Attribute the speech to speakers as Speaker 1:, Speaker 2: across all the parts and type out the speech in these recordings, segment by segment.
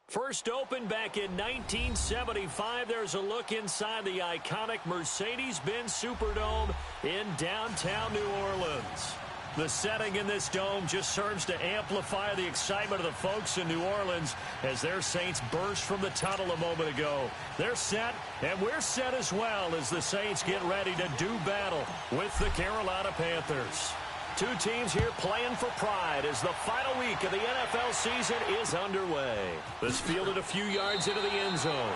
Speaker 1: First opened back in 1975, there's a look inside the iconic Mercedes-Benz Superdome in downtown New Orleans. The setting in this dome just serves to amplify the excitement of the folks in New Orleans as their Saints burst from the tunnel a moment ago. They're set, and we're set as well as the Saints get ready to do battle with the Carolina Panthers. Two teams here playing for pride as the final week of the NFL season is underway. This fielded a few yards into the end zone.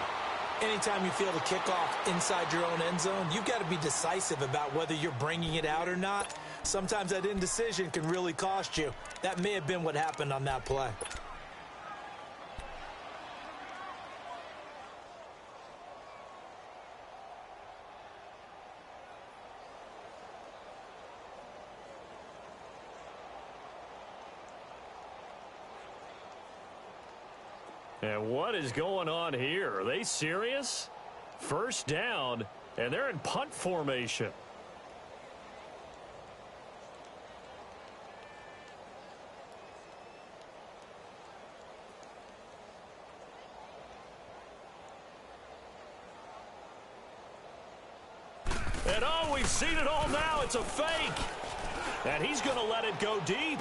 Speaker 2: Anytime you field a kickoff inside your own end zone, you've got to be decisive about whether you're bringing it out or not. Sometimes that indecision can really cost you. That may have been what happened on that play.
Speaker 1: And what is going on here? Are they serious? First down, and they're in punt formation. And oh, we've seen it all now. It's a fake. And he's going to let it go deep.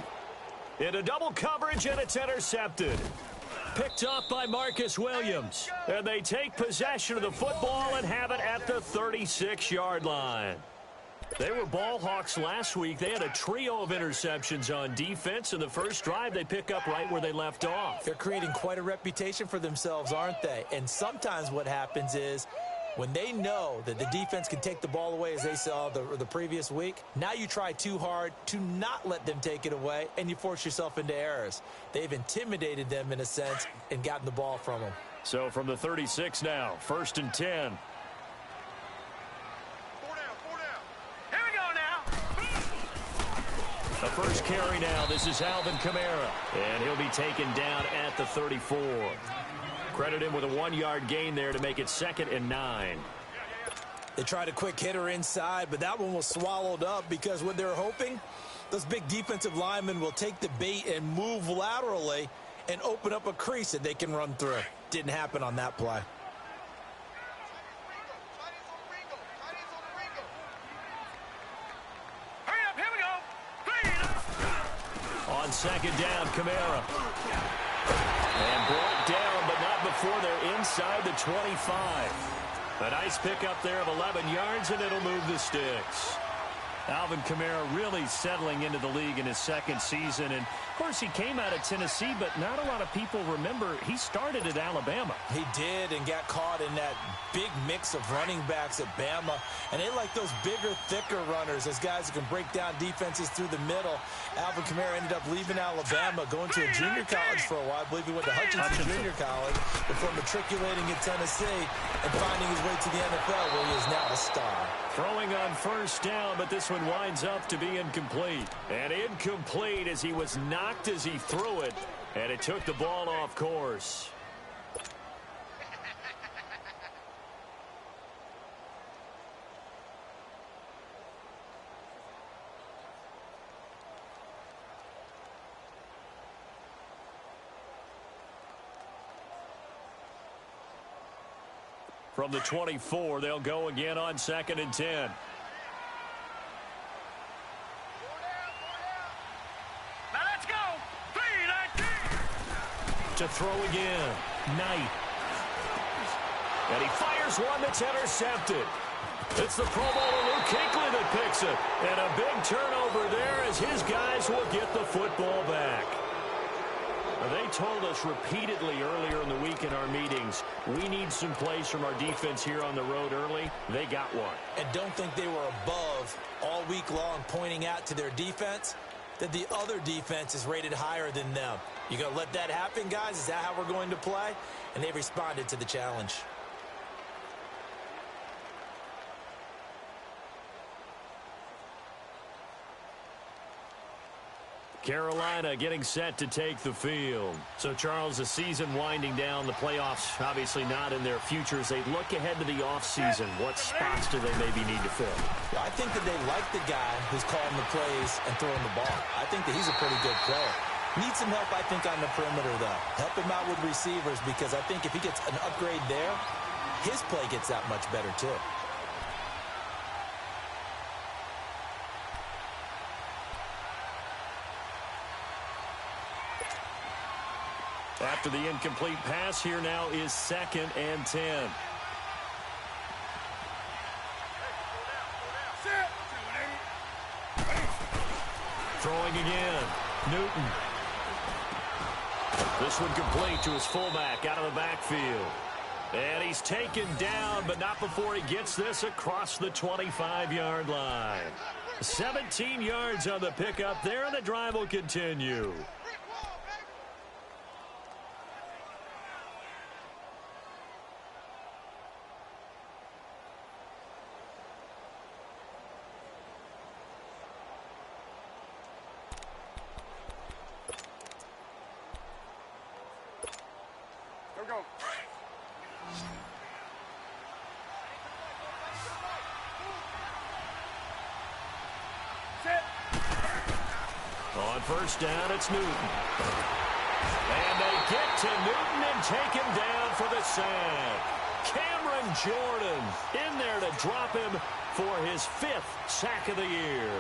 Speaker 1: Into double coverage, and it's intercepted. Picked up by Marcus Williams. And they take possession of the football and have it at the 36-yard line. They were ball hawks last week. They had a trio of interceptions on defense. In the first drive, they pick up right where they left off.
Speaker 2: They're creating quite a reputation for themselves, aren't they? And sometimes what happens is when they know that the defense can take the ball away, as they saw the previous week, now you try too hard to not let them take it away, and you force yourself into errors. They've intimidated them in a sense and gotten the ball from them.
Speaker 1: So from the 36 now, 1st and 10.
Speaker 3: Here we go now.
Speaker 1: The first carry now. This is Alvin Kamara. And he'll be taken down at the 34. Credit him with a 1-yard gain there to make it 2nd and 9.
Speaker 2: They tried a quick hitter inside, but that one was swallowed up because what they're hoping, those big defensive linemen will take the bait and move laterally and open up a crease that they can run through. Didn't happen on that play.
Speaker 3: Hurry up, here we go.
Speaker 1: On 2nd down, Kamara. And brought down, but not before they're inside the 25. A nice pickup there of 11 yards, and it'll move the sticks. Alvin Kamara really settling into the league in his 2nd season. And, of course, he came out of Tennessee, but not a lot of people remember he started at Alabama.
Speaker 2: He did and got caught in that big mix of running backs at Bama. And they like those bigger, thicker runners, as guys who can break down defenses through the middle. Alvin Kamara ended up leaving Alabama, going to a junior college for a while. I believe he went to Hutchinson Junior College before matriculating in Tennessee and finding his way to the NFL, where he is now a star.
Speaker 1: Throwing on 1st down, but this one winds up to be incomplete. And incomplete as he was knocked as he threw it, and it took the ball off course. From the 24, they'll go again on 2nd and 10.
Speaker 3: Now let's go. 3, 19.
Speaker 1: To throw again, Knight. And he fires one that's intercepted. It's the Pro Bowler Luke Kuechly that picks it. And a big turnover there as his guys will get the football back. They told us repeatedly earlier in the week in our meetings, we need some plays from our defense here on the road early. They got one.
Speaker 2: And don't think they were above all week long, pointing out to their defense that the other defense is rated higher than them. You going to let that happen, guys? Is that how we're going to play? And they responded to the challenge.
Speaker 1: Carolina getting set to take the field. So, Charles, the season winding down, the playoffs obviously not in their future. As they look ahead to the offseason, what spots do they maybe need to fill?
Speaker 2: Well, I think that they like the guy who's calling the plays and throwing the ball. I think that he's a pretty good player. Needs some help, I think, on the perimeter, though. Help him out with receivers because I think if he gets an upgrade there, his play gets that much better, too.
Speaker 1: After the incomplete pass, here now is 2nd and 10. Throwing again. Newton. This one complete to his fullback out of the backfield. And he's taken down, but not before he gets this across the 25-yard line. 17 yards on the pickup there, and the drive will continue. On first down, it's Newton. And they get to Newton and take him down for the sack. Cameron Jordan in there to drop him for his 5th sack of the year.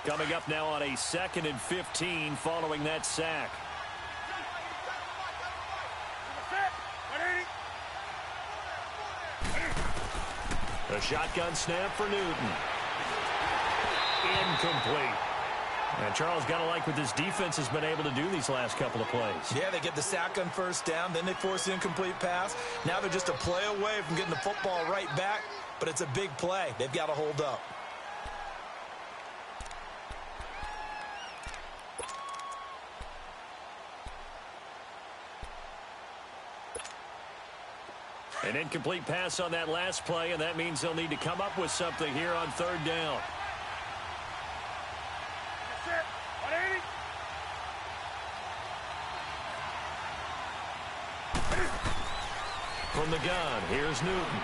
Speaker 1: Coming up now on a 2nd and 15 following that sack. A shotgun snap for Newton. Incomplete. And Charles, got to like what this defense has been able to do these last couple of plays.
Speaker 2: Yeah, they get the sack on first down, then they force the incomplete pass. Now they're just a play away from getting the football right back, but it's a big play. They've got to hold up.
Speaker 1: An incomplete pass on that last play, and that means they'll need to come up with something here on 3rd down. From the gun, here's Newton.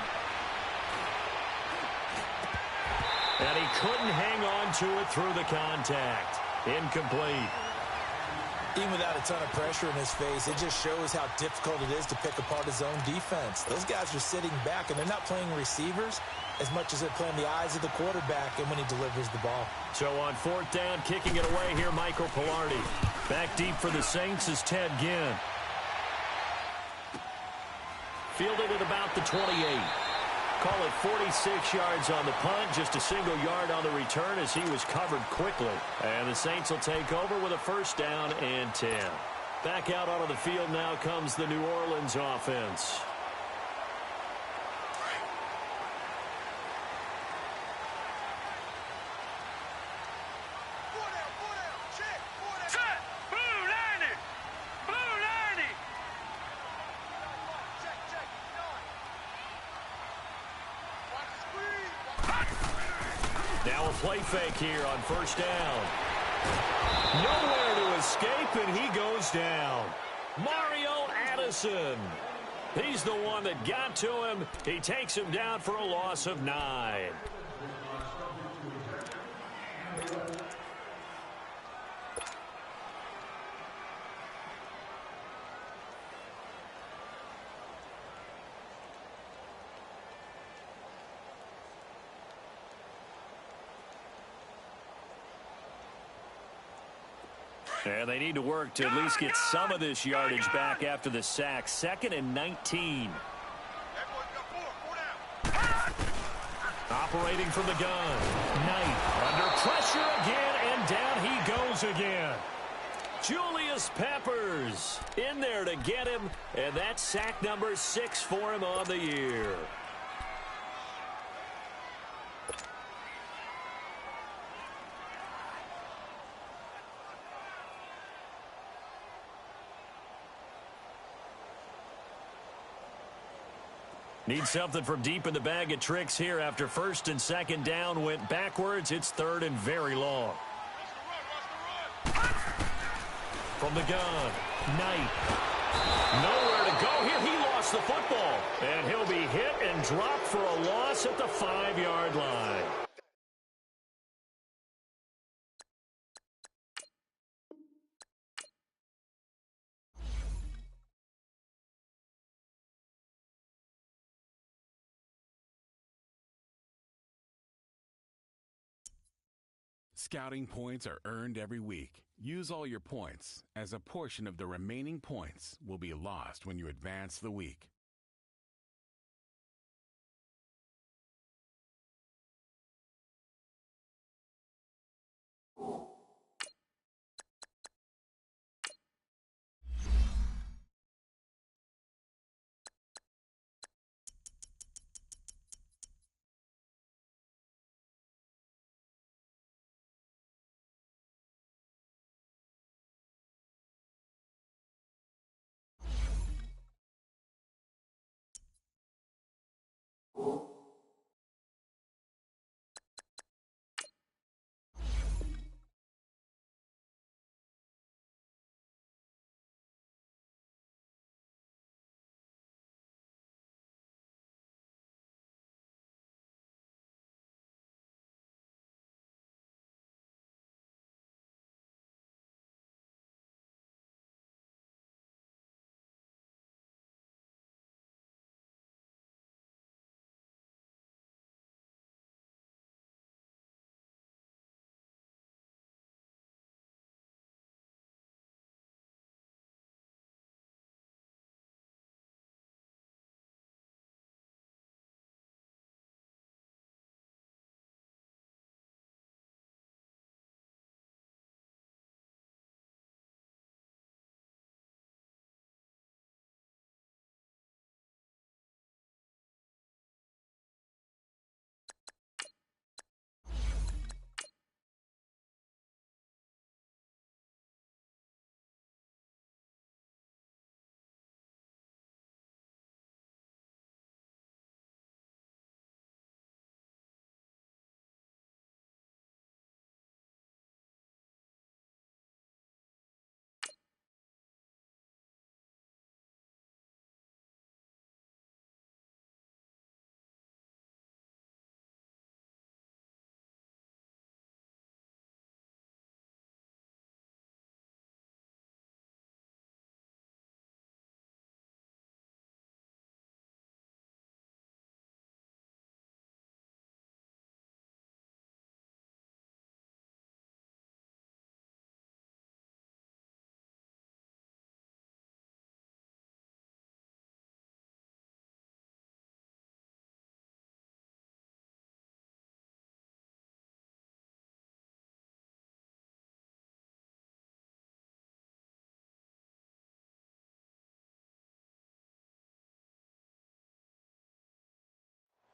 Speaker 1: And he couldn't hang on to it through the contact. Incomplete.
Speaker 2: Even without a ton of pressure in his face, it just shows how difficult it is to pick apart his own defense. Those guys are sitting back, and they're not playing receivers as much as they're playing the eyes of the quarterback and when he delivers the ball.
Speaker 1: So on 4th down, kicking it away here, Michael Pilardi. Back deep for the Saints is Ted Ginn. Fielded at about the 28. Call it 46 yards on the punt, just a single yard on the return as he was covered quickly. And the Saints will take over with a 1st down and 10. Back out onto the field now comes the New Orleans offense. Now a play fake here on 1st down. Nowhere to escape, and he goes down. Mario Addison. He's the one that got to him. He takes him down for a loss of 9. And they need to work to at least get some of this yardage back after the sack. 2nd and 19. Operating from the gun. Knight under pressure again, and down he goes again. Julius Peppers in there to get him, and that's sack number 6 for him on the year. Need something from deep in the bag of tricks here after first and second down went backwards. It's third and very long. From the gun, Knight. Nowhere to go here. He lost the football. And he'll be hit and dropped for a loss at the 5-yard line.
Speaker 4: Scouting points are earned every week. Use all your points, as a portion of the remaining points will be lost when you advance the week.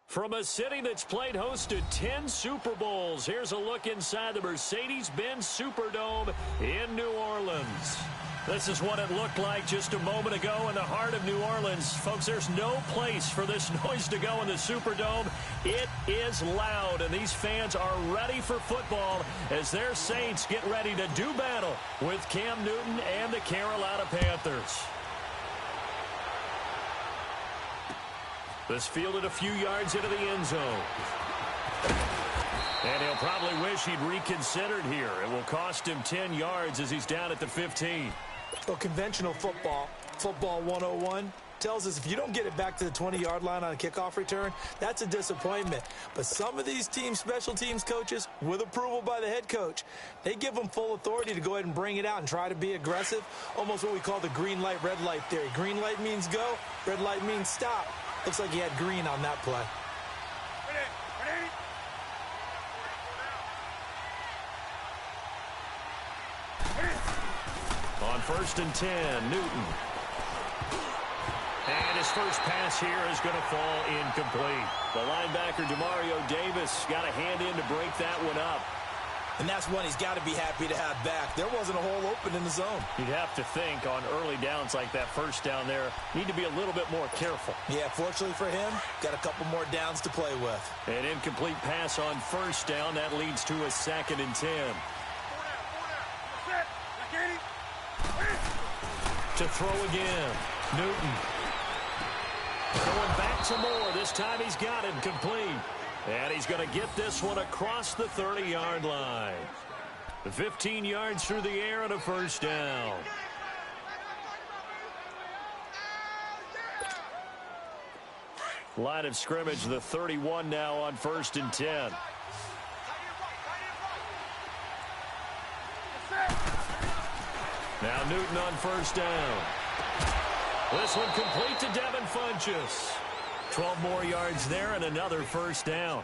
Speaker 1: From a city that's played host to 10 Super Bowls, here's a look inside the Mercedes-Benz Superdome in New Orleans. This is what it looked like just a moment ago in the heart of New Orleans. Folks, there's no place for this noise to go in the Superdome. It is loud, and these fans are ready for football as their Saints get ready to do battle with Cam Newton and the Carolina Panthers. This fielded a few yards into the end zone. And he'll probably wish he'd reconsidered here. It will cost him 10 yards as he's down at the 15.
Speaker 2: Well, conventional football 101, tells us if you don't get it back to the 20-yard line on a kickoff return, that's a disappointment. But some of these team special teams coaches, with approval by the head coach, they give them full authority to go ahead and bring it out and try to be aggressive, almost what we call the green light, red light theory. Green light means go, red light means stop. Looks like he had green on that play.
Speaker 1: On 1st and 10, Newton. And his first pass here is going to fall incomplete. The linebacker, Demario Davis, got a hand in to break that one up.
Speaker 2: And that's one he's got to be happy to have back. There wasn't a hole open in the zone.
Speaker 1: You'd have to think on early downs like that first down there, need to be a little bit more careful.
Speaker 2: Yeah, fortunately for him, got a couple more downs to play with.
Speaker 1: An incomplete pass on first down. That leads to a 2nd and 10. To throw again. Newton. Going back to Moore. This time he's got it complete. And he's going to get this one across the 30-yard line. 15 yards through the air and a first down. Line of scrimmage, the 31 now on 1st and 10. Now Newton on first down. This one complete to Devin Funchess. 12 more yards there and another first down.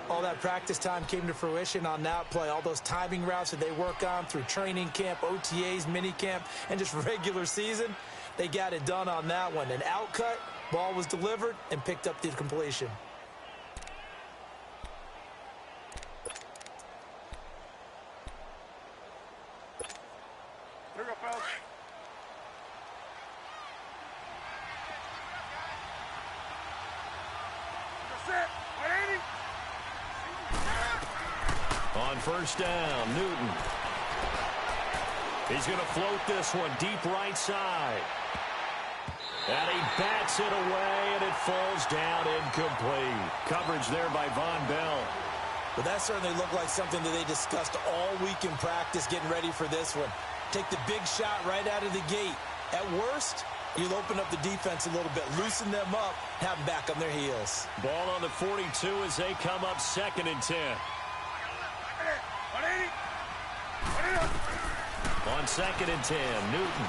Speaker 2: All that practice time came to fruition on that play. All those timing routes that they work on through training camp, OTAs, minicamp, and just regular season, they got it done on that one. An outcut, ball was delivered, and picked up the completion.
Speaker 3: Here we go, fellas.
Speaker 1: On first down, Newton. He's going to float this one deep right side. And he bats it away, and it falls down incomplete. Coverage there by Von Bell.
Speaker 2: But that certainly looked like something that they discussed all week in practice getting ready for this one. Take the big shot right out of the gate. At worst, you'll open up the defense a little bit, loosen them up, have them back on their heels.
Speaker 1: Ball on the 42 as they come up 2nd and 10. On 2nd and 10, Newton.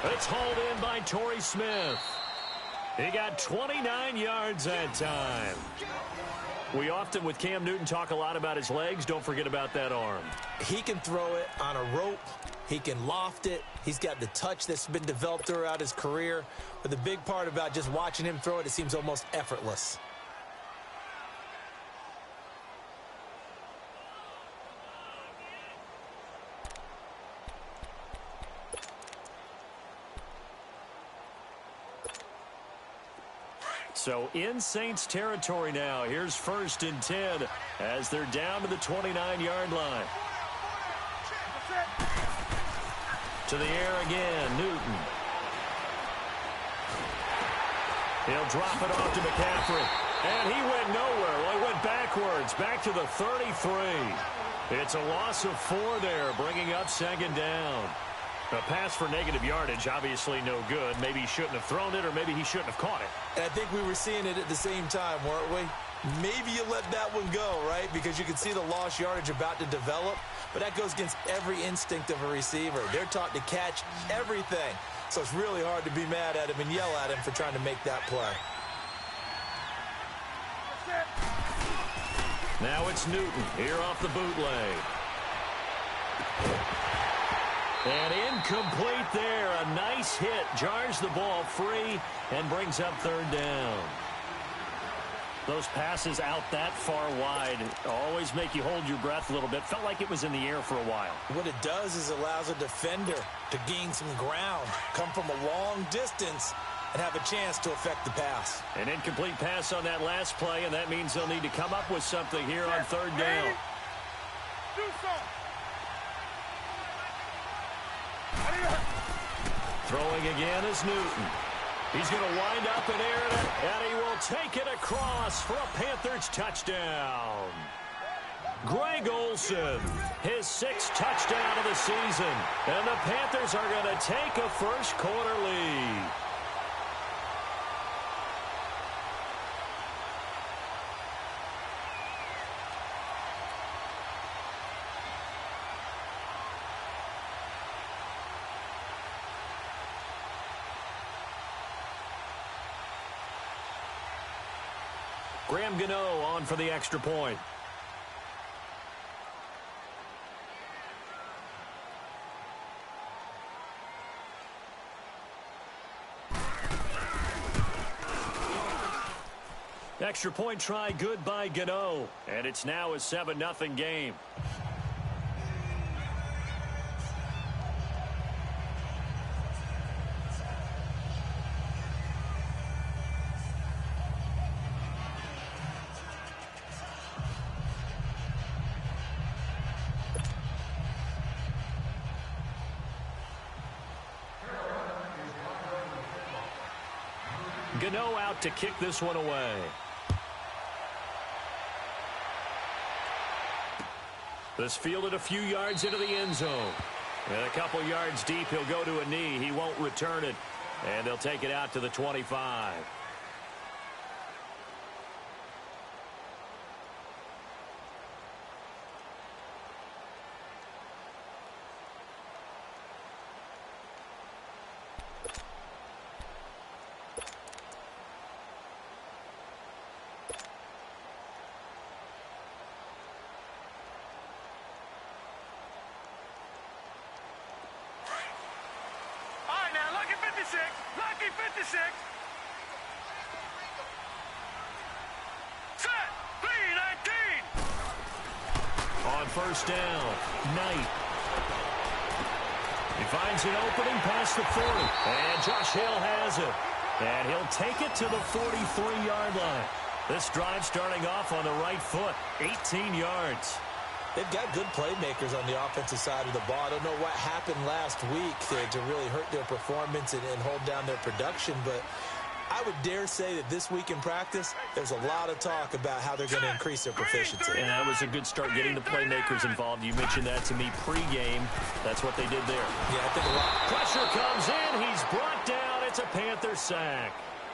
Speaker 1: It's hauled in by Torrey Smith. He got 29 yards that time. We often, with Cam Newton, talk a lot about his legs. Don't forget about that arm.
Speaker 2: He can throw it on a rope. He can loft it. He's got the touch that's been developed throughout his career. But the big part about just watching him throw it, it seems almost effortless.
Speaker 1: So in Saints territory now. Here's 1st and 10 as they're down to the 29-yard line. To the air again, Newton. He'll drop it off to McCaffrey. And he went nowhere. Well, he went backwards, back to the 33. It's a loss of 4 there, bringing up 2nd down. A pass for negative yardage, obviously no good. Maybe he shouldn't have thrown it, or maybe he shouldn't have caught it.
Speaker 2: And I think we were seeing it at the same time, weren't we? Maybe you let that one go, right? Because you can see the lost yardage about to develop. But that goes against every instinct of a receiver. They're taught to catch everything. So it's really hard to be mad at him and yell at him for trying to make that play.
Speaker 1: Now it's Newton here off the bootleg. And incomplete there. A nice hit. Jars the ball free and brings up 3rd down. Those passes out that far wide always make you hold your breath a little bit. Felt like it was in the air for a while.
Speaker 2: What it does is allows a defender to gain some ground, come from a long distance, and have a chance to affect the pass.
Speaker 1: An incomplete pass on that last play, and that means they'll need to come up with something here on 3rd down.
Speaker 3: Do something.
Speaker 1: Throwing again is Newton. He's going to wind up and air it, and he will take it across for a Panthers touchdown. Greg Olsen, his 6th touchdown of the season, and the Panthers are going to take a first-quarter lead. Graham Gano on for the extra point. Extra point try good by Gano. And it's now a 7-0 game. Gano out to kick this one away. This fielded a few yards into the end zone. And a couple yards deep, he'll go to a knee. He won't return it. And they'll take it out to the 25.
Speaker 3: Lucky 56. Set. 3-19.
Speaker 1: On first down, Knight. He finds an opening past the 40. And Josh Hill has it. And he'll take it to the 43-yard line. This drive starting off on the right foot. 18 yards.
Speaker 2: They've got good playmakers on the offensive side of the ball. I don't know what happened last week to really hurt their performance and hold down their production, but I would dare say that this week in practice, there's a lot of talk about how they're going to increase their proficiency.
Speaker 1: And that was a good start getting the playmakers involved. You mentioned that to me pregame. That's what they did there.
Speaker 2: Yeah, I think a lot.
Speaker 1: Pressure comes in. He's brought down. It's a Panther sack.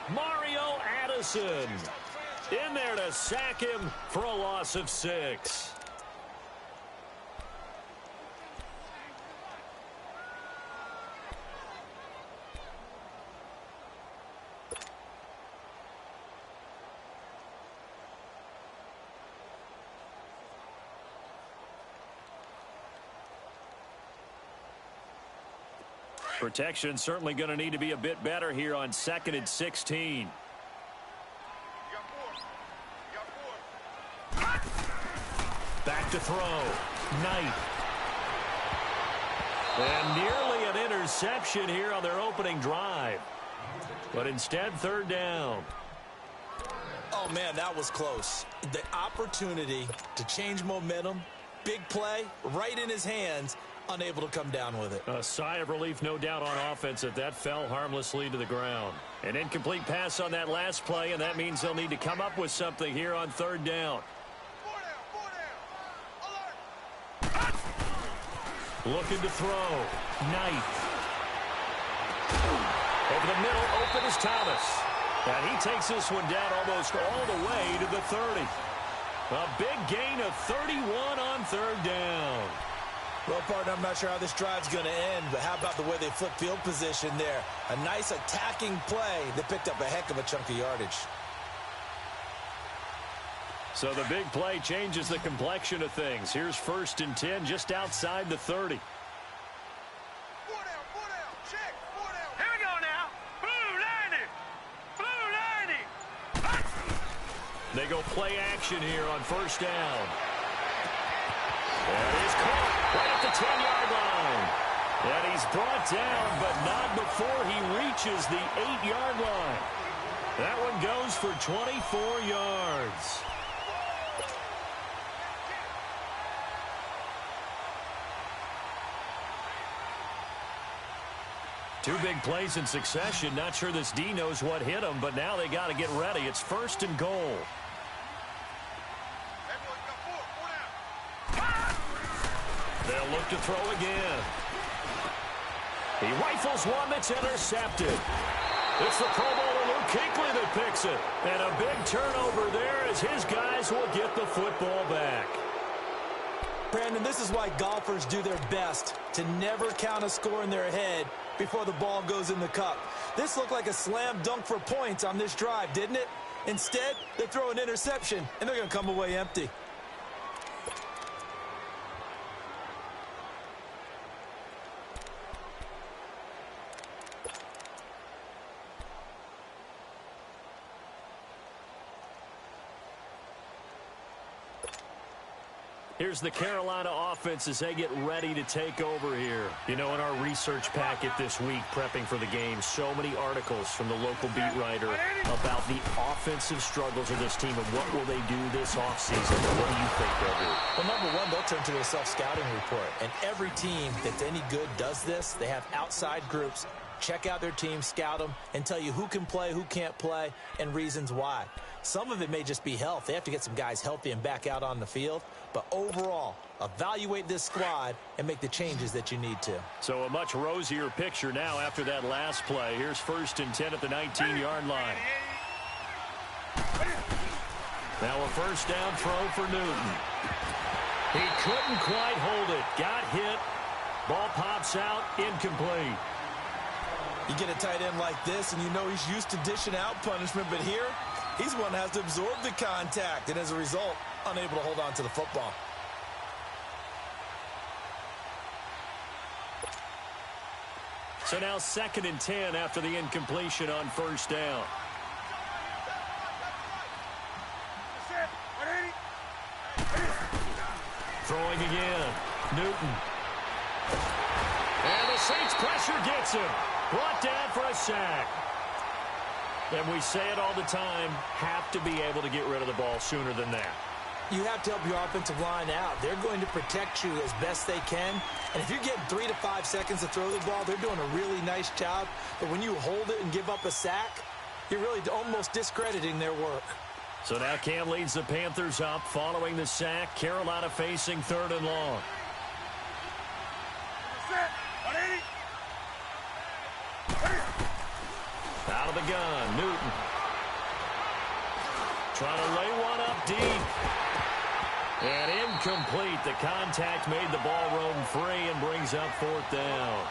Speaker 1: Mario Addison in there to sack him for a loss of 6. Protection certainly going to need to be a bit better here on 2nd and 16. Back to throw. Knight. And nearly an interception here on their opening drive. But instead, 3rd down.
Speaker 2: Oh, man, that was close. The opportunity to change momentum, big play, right in his hands, unable to come down with it.
Speaker 1: A sigh of relief, no doubt, on offense if that fell harmlessly to the ground. An incomplete pass on that last play, and that means they'll need to come up with something here on 3rd down. Looking to throw. Knight. Over the middle, open is Thomas. And he takes this one down almost all the way to the 30. A big gain of 31 on 3rd down.
Speaker 2: Well, partner, I'm not sure how this drive's going to end, but how about the way they flip field position there? A nice attacking play that picked up a heck of a chunk of yardage.
Speaker 1: So the big play changes the complexion of things. Here's 1st and 10 just outside the 30.
Speaker 3: Check. Here we go now. Blue 90.
Speaker 1: They go play action here on 1st down. And he's caught right at the 10-yard line. And he's brought down, but not before he reaches the 8-yard line. That one goes for 24 yards. Two big plays in succession. Not sure this D knows what hit him, but now they got to get ready. It's 1st and goal. They'll look to throw again. He rifles one that's intercepted. It's the Pro Bowler Luke Kuechly that picks it. And a big turnover there as his guys will get the football back.
Speaker 2: Brandon, this is why golfers do their best to never count a score in their head before the ball goes in the cup. This looked like a slam dunk for points on this drive, didn't it? Instead, they throw an interception, and they're going to come away empty.
Speaker 1: Here's the Carolina offense as they get ready to take over here. You know, in our research packet this week, prepping for the game, so many articles from the local beat writer about the offensive struggles of this team and what will they do this offseason. What do you think they'll do?
Speaker 2: Well, number one, they'll turn to their self-scouting report. And every team that's any good does this. They have outside groups. Check out their team, scout them, and tell you who can play, who can't play, and reasons why. Some of it may just be health. They have to get some guys healthy and back out on the field. But overall, evaluate this squad and make the changes that you need to.
Speaker 1: So a much rosier picture now after that last play. Here's 1st and 10 at the 19-yard line. Now a first down throw for Newton. He couldn't quite hold it. Got hit. Ball pops out. Incomplete.
Speaker 2: You get a tight end like this, and you know he's used to dishing out punishment, but here, he's one that has to absorb the contact, and as a result, unable to hold on to the football.
Speaker 1: So now 2nd and 10 after the incompletion on first down. Throwing again. Newton. And the Saints pressure gets him. Brought down for a sack. And we say it all the time, have to be able to get rid of the ball sooner than that.
Speaker 2: You have to help your offensive line out. They're going to protect you as best they can. And if you're getting 3 to 5 seconds to throw the ball, they're doing a really nice job. But when you hold it and give up a sack, you're really almost discrediting their work.
Speaker 1: So now Cam leads the Panthers up following the sack. Carolina facing 3rd and long. Out of the gun, Newton. Trying to lay one up deep. And incomplete. The contact made the ball roam free and brings up 4th down.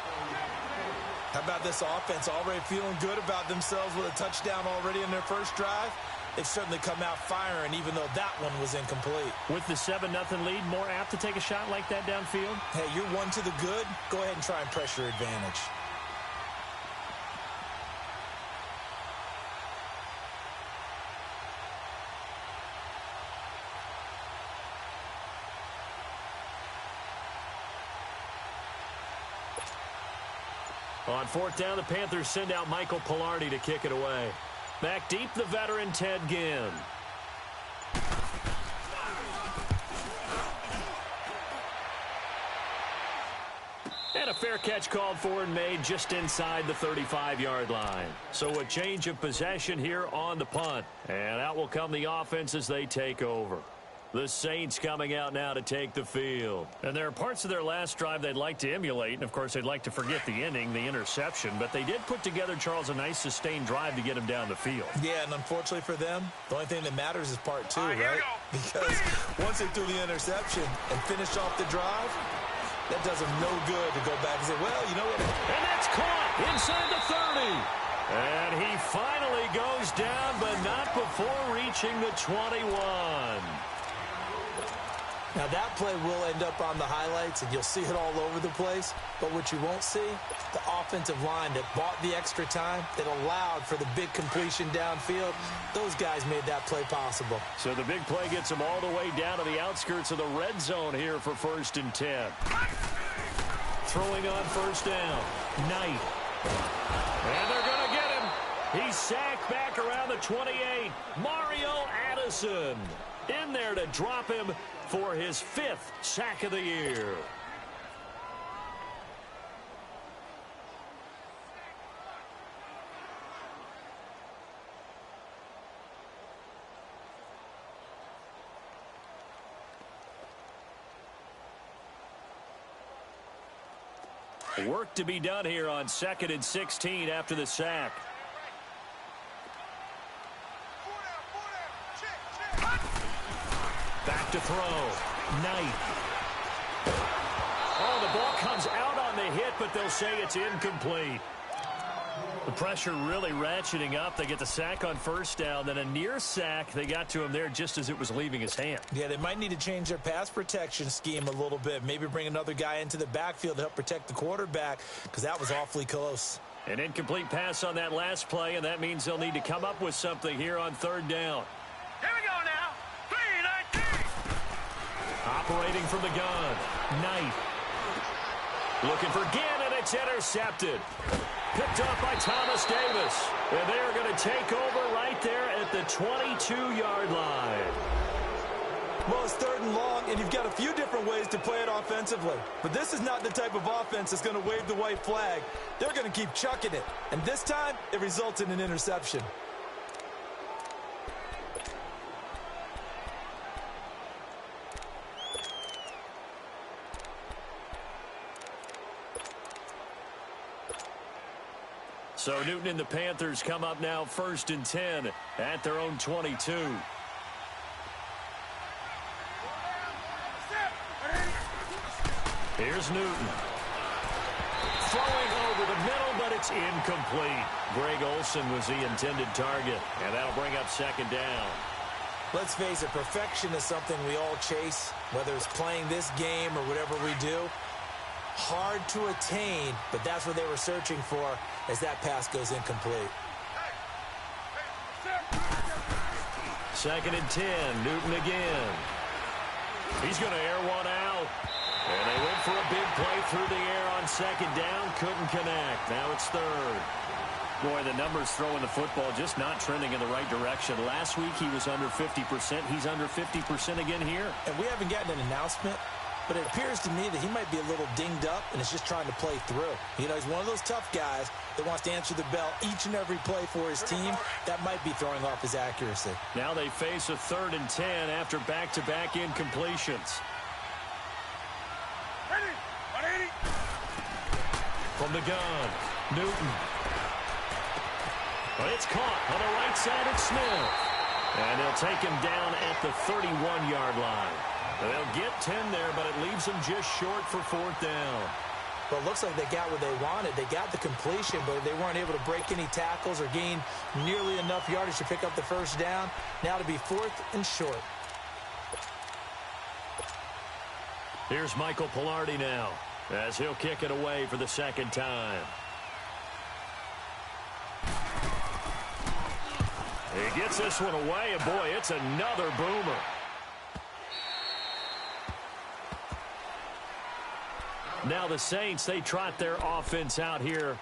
Speaker 2: How about this offense already feeling good about themselves with a touchdown already in their first drive? They've certainly come out firing, even though that one was incomplete.
Speaker 1: With the 7-0 lead, more apt to take a shot like that downfield?
Speaker 2: Hey, you're one to the good. Go ahead and try and press your advantage.
Speaker 1: On 4th down, the Panthers send out Michael Pilardi to kick it away. Back deep, the veteran Ted Ginn. And a fair catch called for and made just inside the 35-yard line. So a change of possession here on the punt. And out will come the offense as they take over. The Saints coming out now to take the field. And there are parts of their last drive they'd like to emulate. And, of course, they'd like to forget the ending, the interception. But they did put together, Charles, a nice sustained drive to get him down the field.
Speaker 2: Yeah, and unfortunately for them, the only thing that matters is part 2, right? Because once they threw the interception and finished off the drive, that does them no good to go back and say, well, you know what?
Speaker 1: And that's caught inside the 30. And he finally goes down, but not before reaching the 21.
Speaker 2: Now, that play will end up on the highlights, and you'll see it all over the place. But what you won't see, the offensive line that bought the extra time, that allowed for the big completion downfield, those guys made that play possible.
Speaker 1: So the big play gets them all the way down to the outskirts of the red zone here for 1st and 10. Throwing on 1st down. Knight. And they're going to get him. He's sacked back around the 28. Mario Addison in there to drop him for his 5th sack of the year. Work to be done here on 2nd and 16 after the sack. Back to throw. Knight. Oh, the ball comes out on the hit, but they'll say it's incomplete. The pressure really ratcheting up. They get the sack on 1st down, then a near sack. They got to him there just as it was leaving his hand.
Speaker 2: Yeah, they might need to change their pass protection scheme a little bit. Maybe bring another guy into the backfield to help protect the quarterback, because that was awfully close.
Speaker 1: An incomplete pass on that last play, and that means they'll need to come up with something here on 3rd down.
Speaker 3: Here we go now. 3-19.
Speaker 1: Operating from the gun, Knight. Looking for Gannon, it's intercepted. Picked up by Thomas Davis. And they're going to take over right there at the 22-yard line.
Speaker 2: Well, it's 3rd and long, and you've got a few different ways to play it offensively. But this is not the type of offense that's going to wave the white flag. They're going to keep chucking it. And this time, it results in an interception.
Speaker 1: So Newton and the Panthers come up now 1st and 10 at their own 22. Here's Newton. Throwing over the middle, but it's incomplete. Greg Olsen was the intended target, and that'll bring up 2nd down.
Speaker 2: Let's face it, perfection is something we all chase, whether it's playing this game or whatever we do. Hard to attain, but that's what they were searching for as that pass goes incomplete.
Speaker 1: 2nd and 10, Newton again. He's going to air one out. And they went for a big play through the air on 2nd down. Couldn't connect. Now it's 3rd. Boy, the numbers throwing the football just not trending in the right direction. Last week he was under 50%. He's under 50% again here.
Speaker 2: And we haven't gotten an announcement, but it appears to me that he might be a little dinged up and is just trying to play through. You know, he's one of those tough guys that wants to answer the bell each and every play for his team. That might be throwing off his accuracy.
Speaker 1: Now they face a 3rd and 10 after back-to-back incompletions. From the gun, Newton. But it's caught on the right side of Smith. And they'll take him down at the 31-yard line. They'll get 10 there, but it leaves them just short for 4th down.
Speaker 2: Well, it looks like they got what they wanted. They got the completion, but they weren't able to break any tackles or gain nearly enough yardage to pick up the 1st down. Now to be 4th and short.
Speaker 1: Here's Michael Pilardi now, as he'll kick it away for the 2nd time. He gets this one away, and boy, it's another boomer. Now the Saints, they trot their offense out here.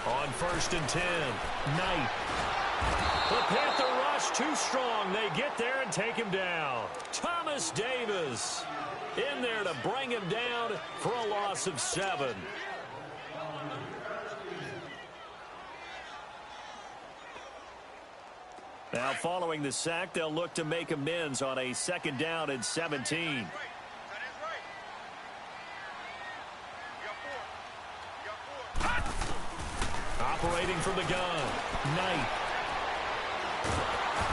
Speaker 1: On 1st and 10, Knight. The Panther rush too strong. They get there and take him down. Thomas Davis in there to bring him down for a loss of 7. Now following the sack, they'll look to make amends on a 2nd down and 17. Operating from the gun, Knight.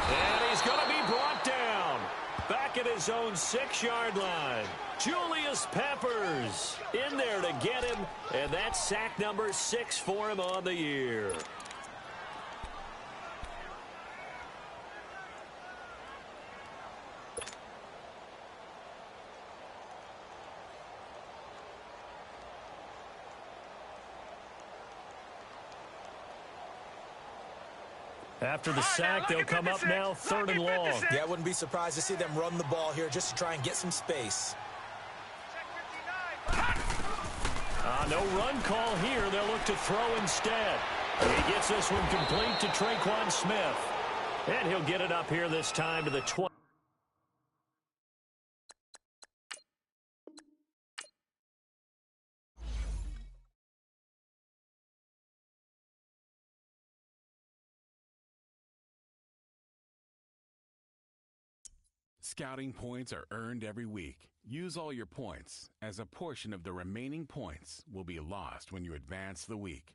Speaker 1: And he's going to be brought down. Back at his own 6-yard line. Julius Peppers in there to get him. And that's sack number 6 for him on the year. After the sack, they'll come up now 3rd and long.
Speaker 2: Yeah, I wouldn't be surprised to see them run the ball here just to try and get some space.
Speaker 1: No run call here. They'll look to throw instead. He gets this one complete to Traquan Smith. And he'll get it up here this time to the 20.
Speaker 4: Scouting points are earned every week. Use all your points, as a portion of the remaining points will be lost when you advance the week.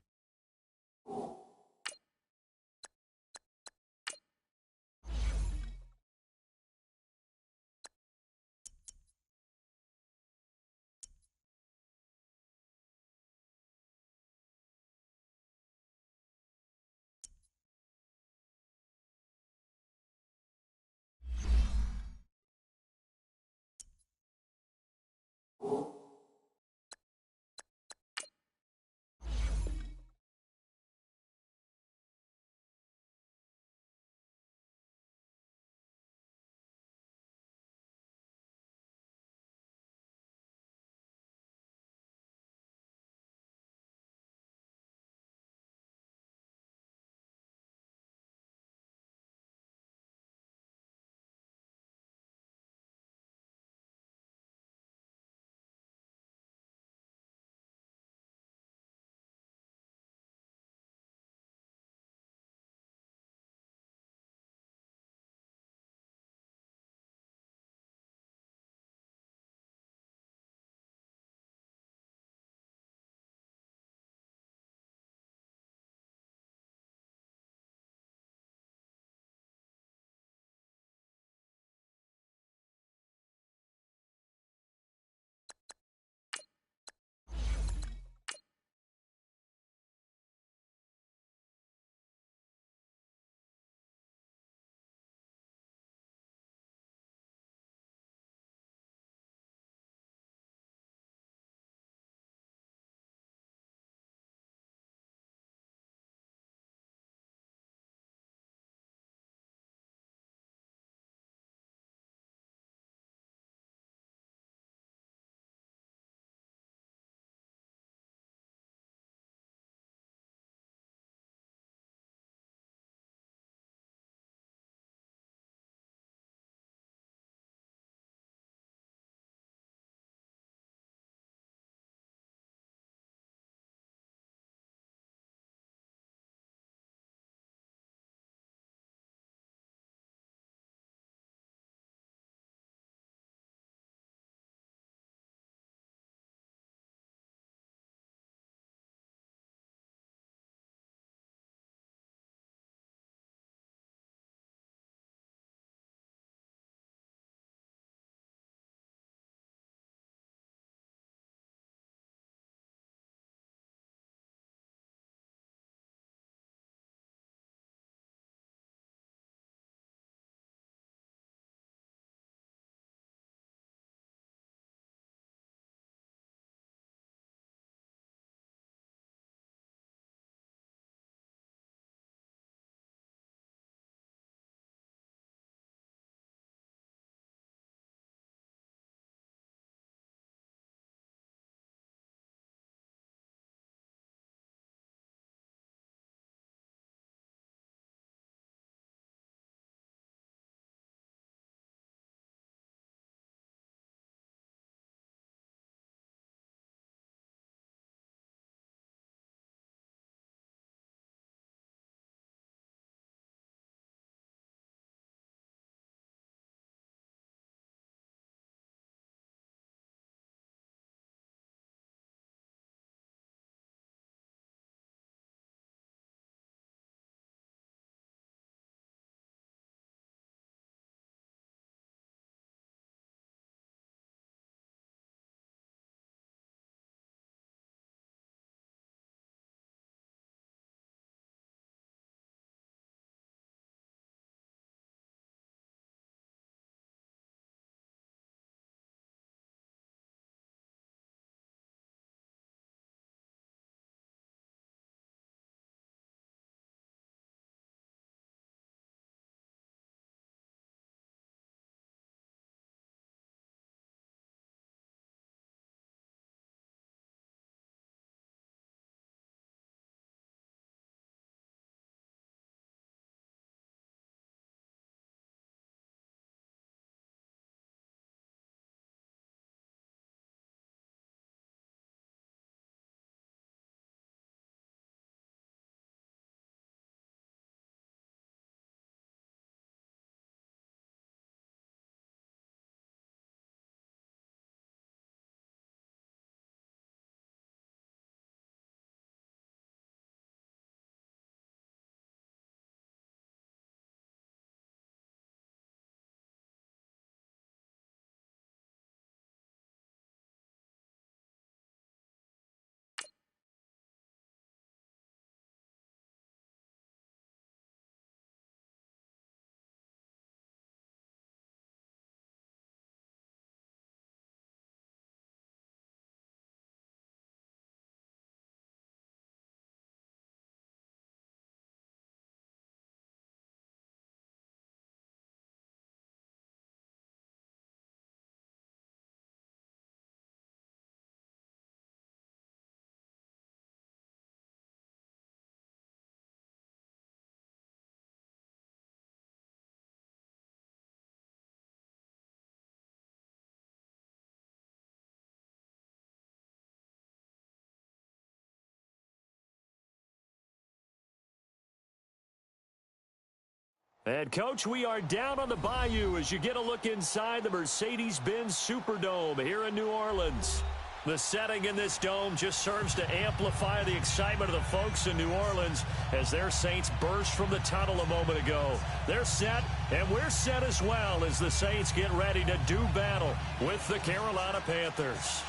Speaker 1: And, Coach, we are down on the bayou as you get a look inside the Mercedes-Benz Superdome here in New Orleans. The setting in this dome just serves to amplify the excitement of the folks in New Orleans as their Saints burst from the tunnel a moment ago. They're set, and we're set as well as the Saints get ready to do battle with the Carolina Panthers.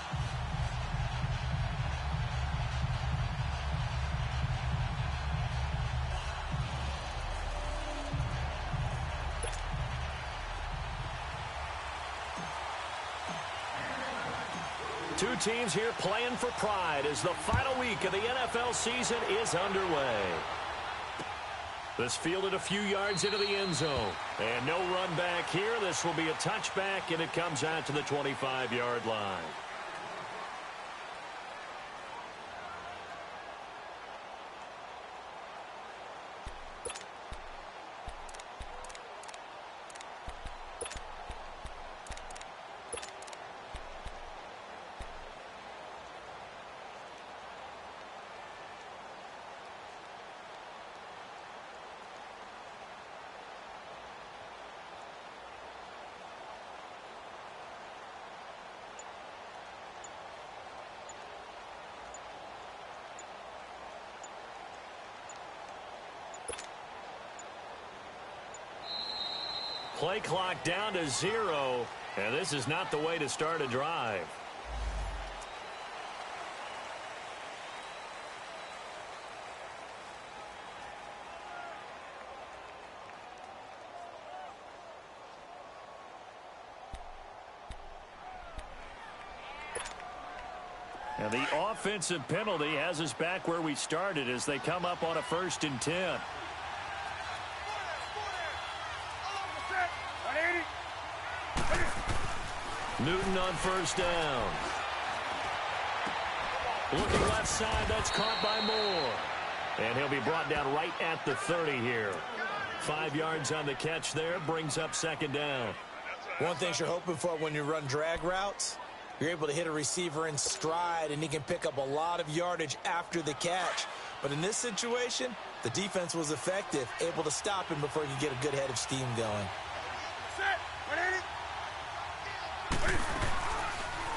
Speaker 1: Two teams here playing for pride as the final week of the NFL season is underway. This fielded a few yards into the end zone. And no run back here. This will be a touchback, and it comes out to the 25-yard line. Play clock down to 0, and this is not the way to start a drive. And the offensive penalty has us back where we started as they come up on a 1st and 10. Newton on 1st down. Looking left side, that's caught by Moore. And he'll be brought down right at the 30 here. 5 yards on the catch there, brings up 2nd down.
Speaker 2: One thing you're hoping for when you run drag routes, you're able to hit a receiver in stride, and he can pick up a lot of yardage after the catch. But in this situation, the defense was effective, able to stop him before he could get a good head of steam going.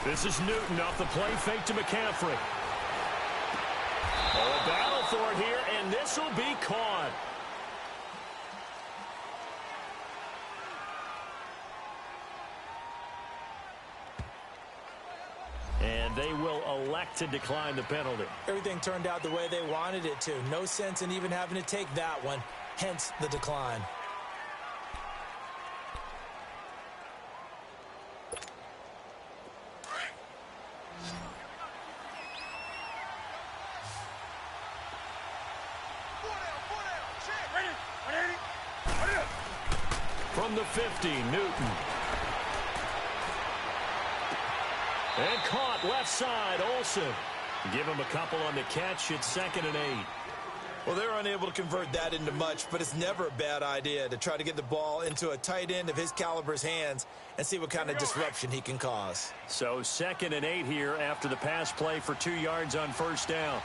Speaker 1: This is Newton off the play fake to McCaffrey. Oh, a battle for it here, and this will be caught. And they will elect to decline the penalty.
Speaker 2: Everything turned out the way they wanted it to. No sense in even having to take that one, hence the decline.
Speaker 1: From the 50, Newton. And caught left side, Olsen. Give him a couple on the catch. It's 2nd and 8.
Speaker 2: Well, they're unable to convert that into much, but it's never a bad idea to try to get the ball into a tight end of his caliber's hands and see what kind of disruption he can cause.
Speaker 1: So 2nd and 8 here after the pass play for 2 yards on 1st down.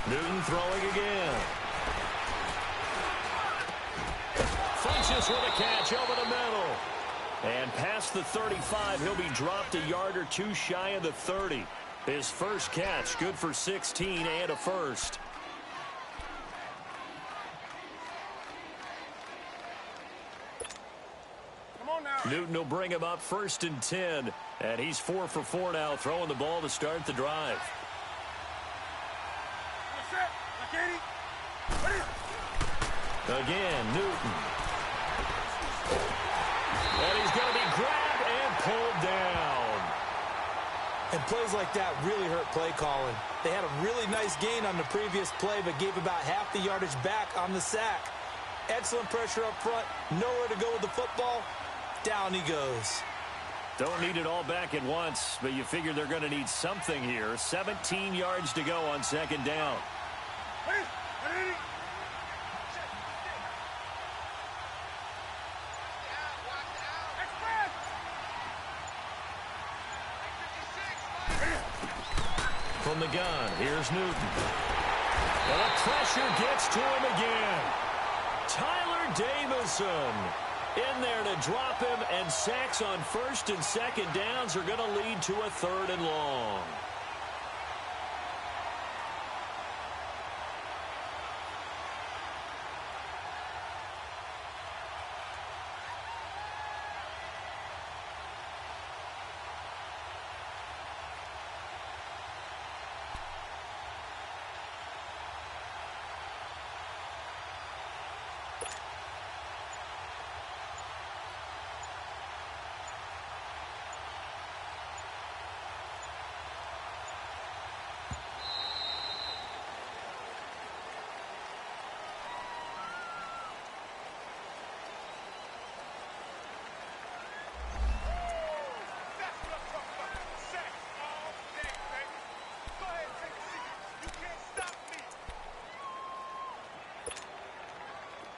Speaker 1: Newton throwing again. Funches with a catch over the middle. And past the 35, he'll be dropped a yard or two shy of the 30. His first catch, good for 16 and a first.
Speaker 3: Come on now.
Speaker 1: Newton will bring him up 1st and 10. And he's 4 for 4 now, throwing the ball to start the drive. Again, Newton. And he's going to be grabbed and pulled down.
Speaker 2: And plays like that really hurt play calling. They had a really nice gain on the previous play, but gave about half the yardage back on the sack. Excellent pressure up front. Nowhere to go with the football. Down he goes.
Speaker 1: Don't need it all back at once, but you figure they're going to need something here. 17 yards to go on 2nd down. From the gun, here's Newton. And the pressure gets to him again. Tyler Davison in there to drop him, and sacks on first and second downs are going to lead to a 3rd and long.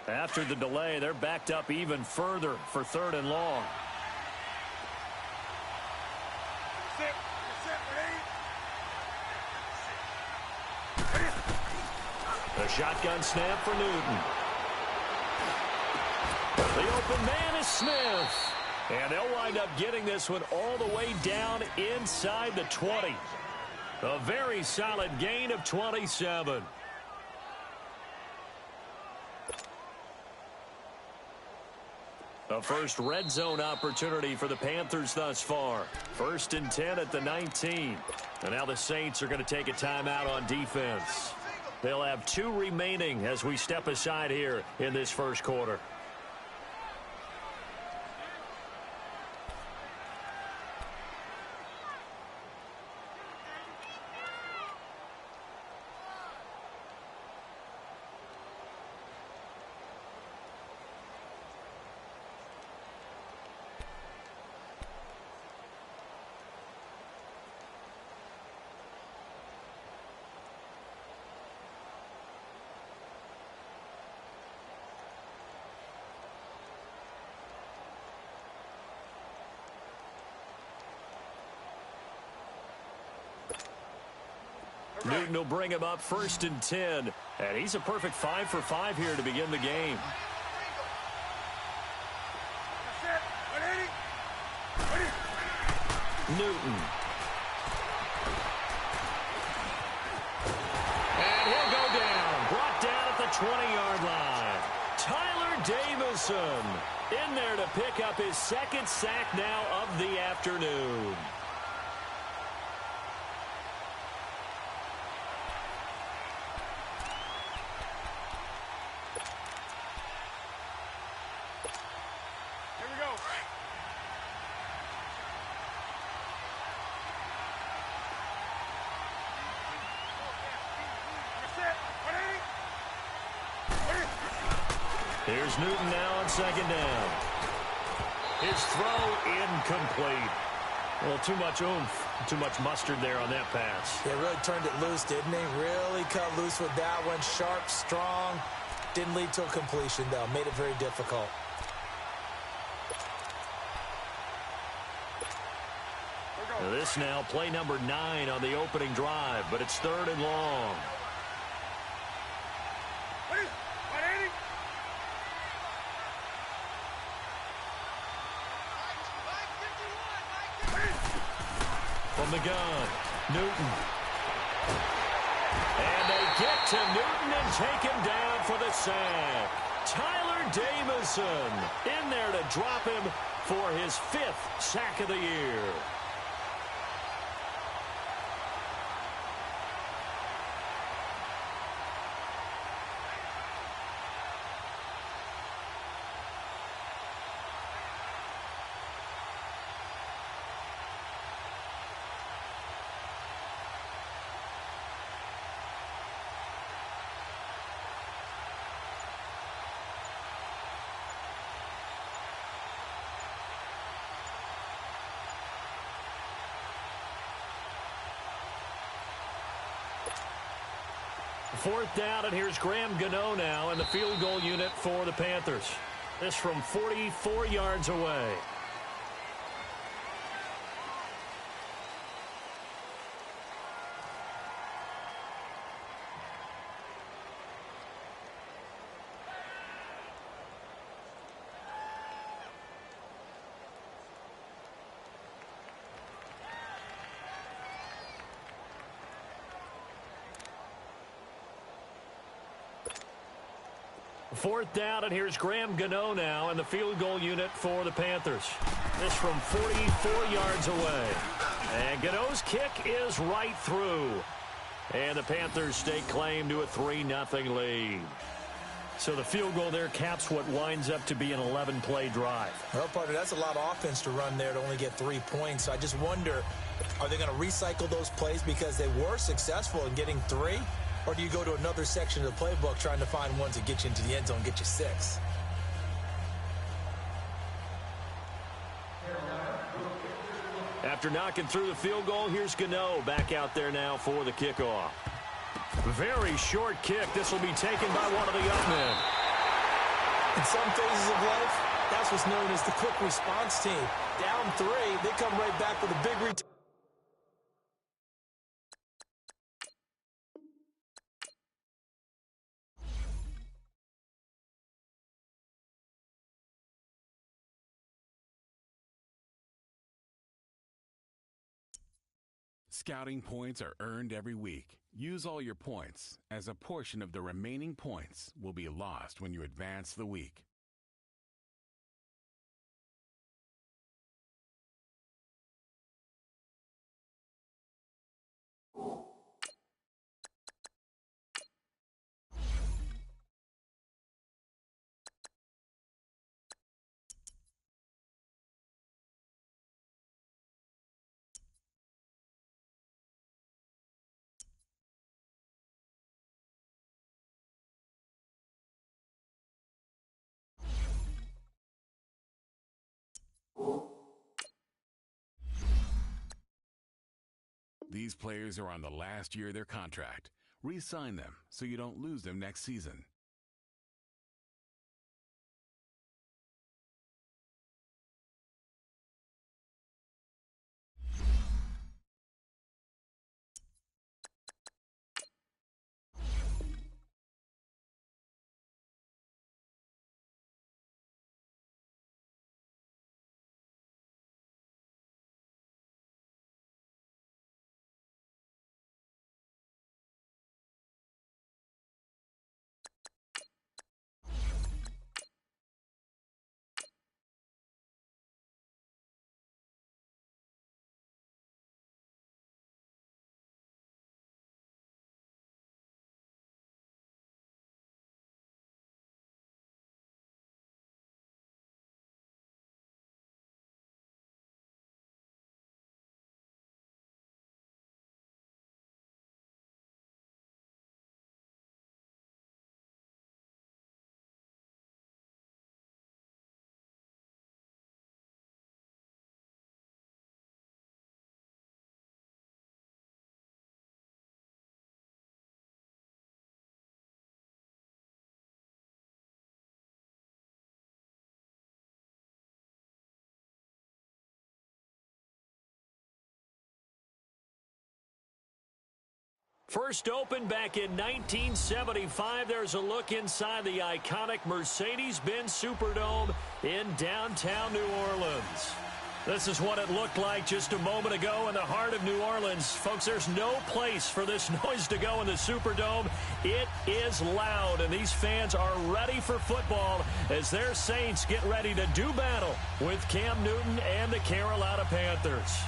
Speaker 1: After the delay, they're backed up even further for 3rd and long. The shotgun snap for Newton. The open man is Smith. And they'll wind up getting this one all the way down inside the 20. A very solid gain of 27. A first red zone opportunity for the Panthers thus far. 1st and 10 at the 19. And now the Saints are going to take a timeout on defense. They'll have 2 remaining as we step aside here in this first quarter. Newton will bring him up 1st and 10. And he's a perfect 5 for 5 here to begin the game. Newton. And he'll go down. Brought down at the 20-yard line. Tyler Davison in there to pick up his 2nd sack now of the afternoon. Here's Newton now on 2nd down. His throw incomplete. Well, too much oomph, too much mustard there on that pass.
Speaker 2: They really turned it loose, didn't they? Really cut loose with that one. Sharp, strong. Didn't lead to a completion, though. Made it very difficult.
Speaker 1: This now play number 9 on the opening drive, but it's 3rd and long. From the gun, Newton. And they get to Newton and take him down for the sack. Tyler Davison in there to drop him for his 5th sack of the year. Fourth down, and here's Graham Gano now in the field goal unit for the Panthers. This from 44 yards away. Fourth down, and here's Graham Gano now in the field goal unit for the Panthers. This from 44 yards away. And Gano's kick is right through. And the Panthers stake claim to a 3-0 lead. So the field goal there caps what winds up to be an 11-play drive.
Speaker 2: Well, partner, that's a lot of offense to run there to only get 3 points. So I just wonder, are they going to recycle those plays because they were successful in getting 3? Or do you go to another section of the playbook trying to find ones that get you into the end zone and get you 6?
Speaker 1: After knocking through the field goal, here's Gano back out there now for the kickoff. Very short kick. This will be taken by one of the young men.
Speaker 2: In some phases of life, that's what's known as the quick response team. Down 3, they come right back with a big return.
Speaker 4: Scouting points are earned every week. Use all your points, as a portion of the remaining points will be lost when you advance the week. These players are on the last year of their contract. Re-sign them so you don't lose them next season.
Speaker 1: First opened back in 1975. There's a look inside the iconic Mercedes-Benz Superdome in downtown New Orleans. This is what it looked like just a moment ago in the heart of New Orleans. Folks, there's no place for this noise to go in the Superdome. It is loud, and these fans are ready for football as their Saints get ready to do battle with Cam Newton and the Carolina Panthers.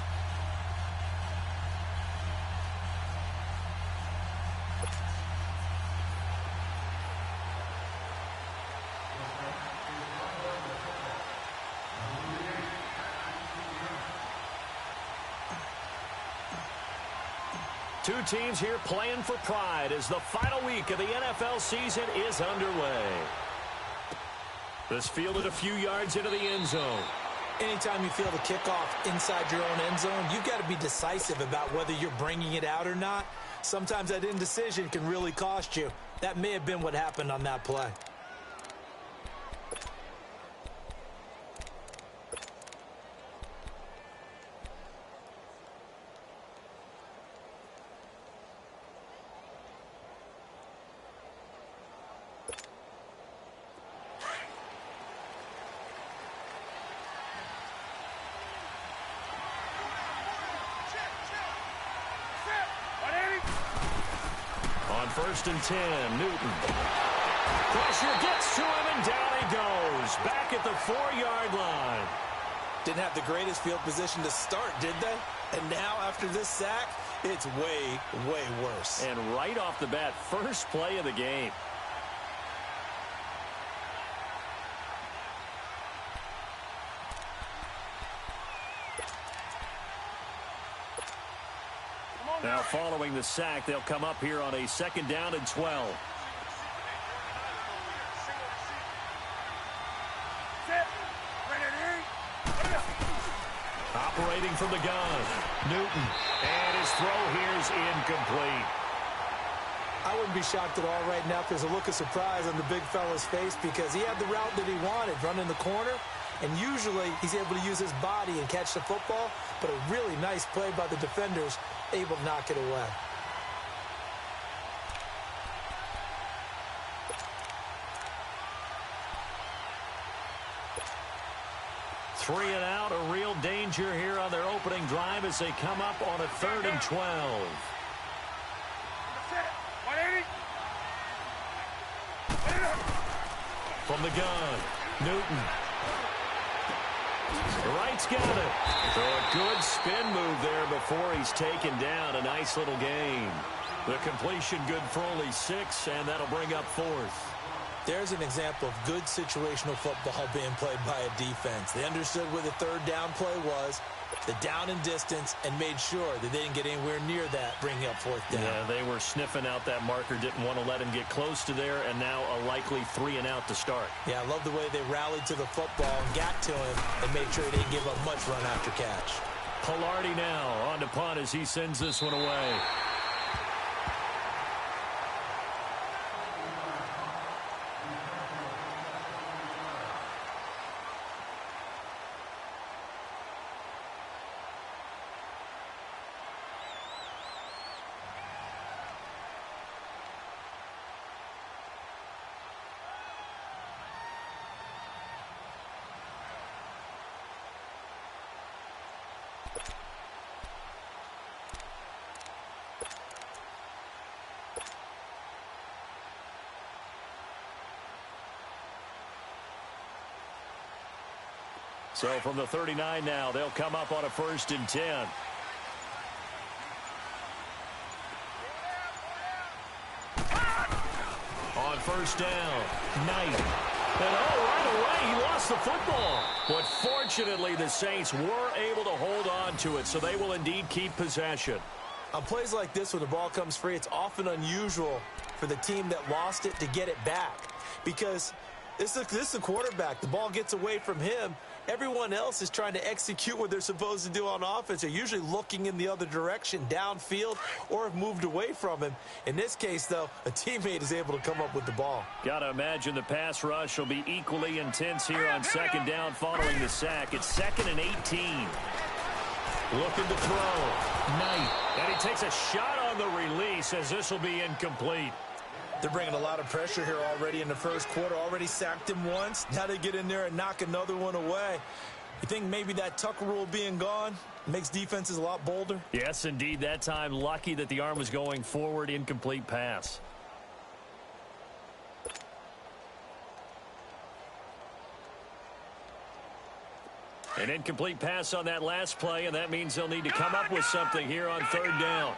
Speaker 1: Two teams here playing for pride as the final week of the NFL season is underway. This fielded a few yards into the end zone.
Speaker 2: Anytime you feel the kickoff inside your own end zone, you've got to be decisive about whether you're bringing it out or not. Sometimes that indecision can really cost you. That may have been what happened on that play.
Speaker 1: On 1st and 10, Newton. Pressure gets to him, and down he goes. Back at the 4-yard line.
Speaker 2: Didn't have the greatest field position to start, did they? And now, after this sack, it's way, way worse.
Speaker 1: And right off the bat, first play of the game. Now, following the sack, they'll come up here on a 2nd down and 12. Operating from the gun, Newton. And his throw here is incomplete.
Speaker 2: I wouldn't be shocked at all right now if there's a look of surprise on the big fella's face because he had the route that he wanted, running the corner. And usually he's able to use his body and catch the football, but a really nice play by the defenders, able to knock it away.
Speaker 1: Three and out, a real danger here on their opening drive as they come up on a 3rd and 12. From the gun, Newton. Wright's got it. So a good spin move there before he's taken down. A nice little gain. The completion good for only 6, and that'll bring up 4th.
Speaker 2: There's an example of good situational football being played by a defense. They understood where the 3rd down play was, the down and distance, and made sure that they didn't get anywhere near that, bringing up 4th down.
Speaker 1: Yeah, they were sniffing out that marker, didn't want to let him get close to there, and now a likely 3 and out to start.
Speaker 2: Yeah, I love the way they rallied to the football and got to him and made sure they didn't give up much run after catch.
Speaker 1: Pilardi now on to punt as he sends this one away. So from the 39 now, they'll come up on a 1st and 10. On 1st down, Knight. And right away, he lost the football. But fortunately, the Saints were able to hold on to it, so they will indeed keep possession.
Speaker 2: On plays like this, when the ball comes free, it's often unusual for the team that lost it to get it back. Because this is the quarterback. The ball gets away from him. Everyone else is trying to execute what they're supposed to do on offense. They're usually looking in the other direction, downfield, or have moved away from him. In this case, though, a teammate is able to come up with the ball.
Speaker 1: Got to imagine the pass rush will be equally intense here on 2nd down following the sack. It's 2nd and 18. Looking to throw. Knight. And he takes a shot on the release as this will be incomplete.
Speaker 2: They're bringing a lot of pressure here already in the 1st quarter. Already sacked him once. Now they get in there and knock another one away. You think maybe that Tucker rule being gone makes defenses a lot bolder?
Speaker 1: Yes, indeed. That time, lucky that the arm was going forward. Incomplete pass. An incomplete pass on that last play, and that means they'll need to come up with something here on 3rd down.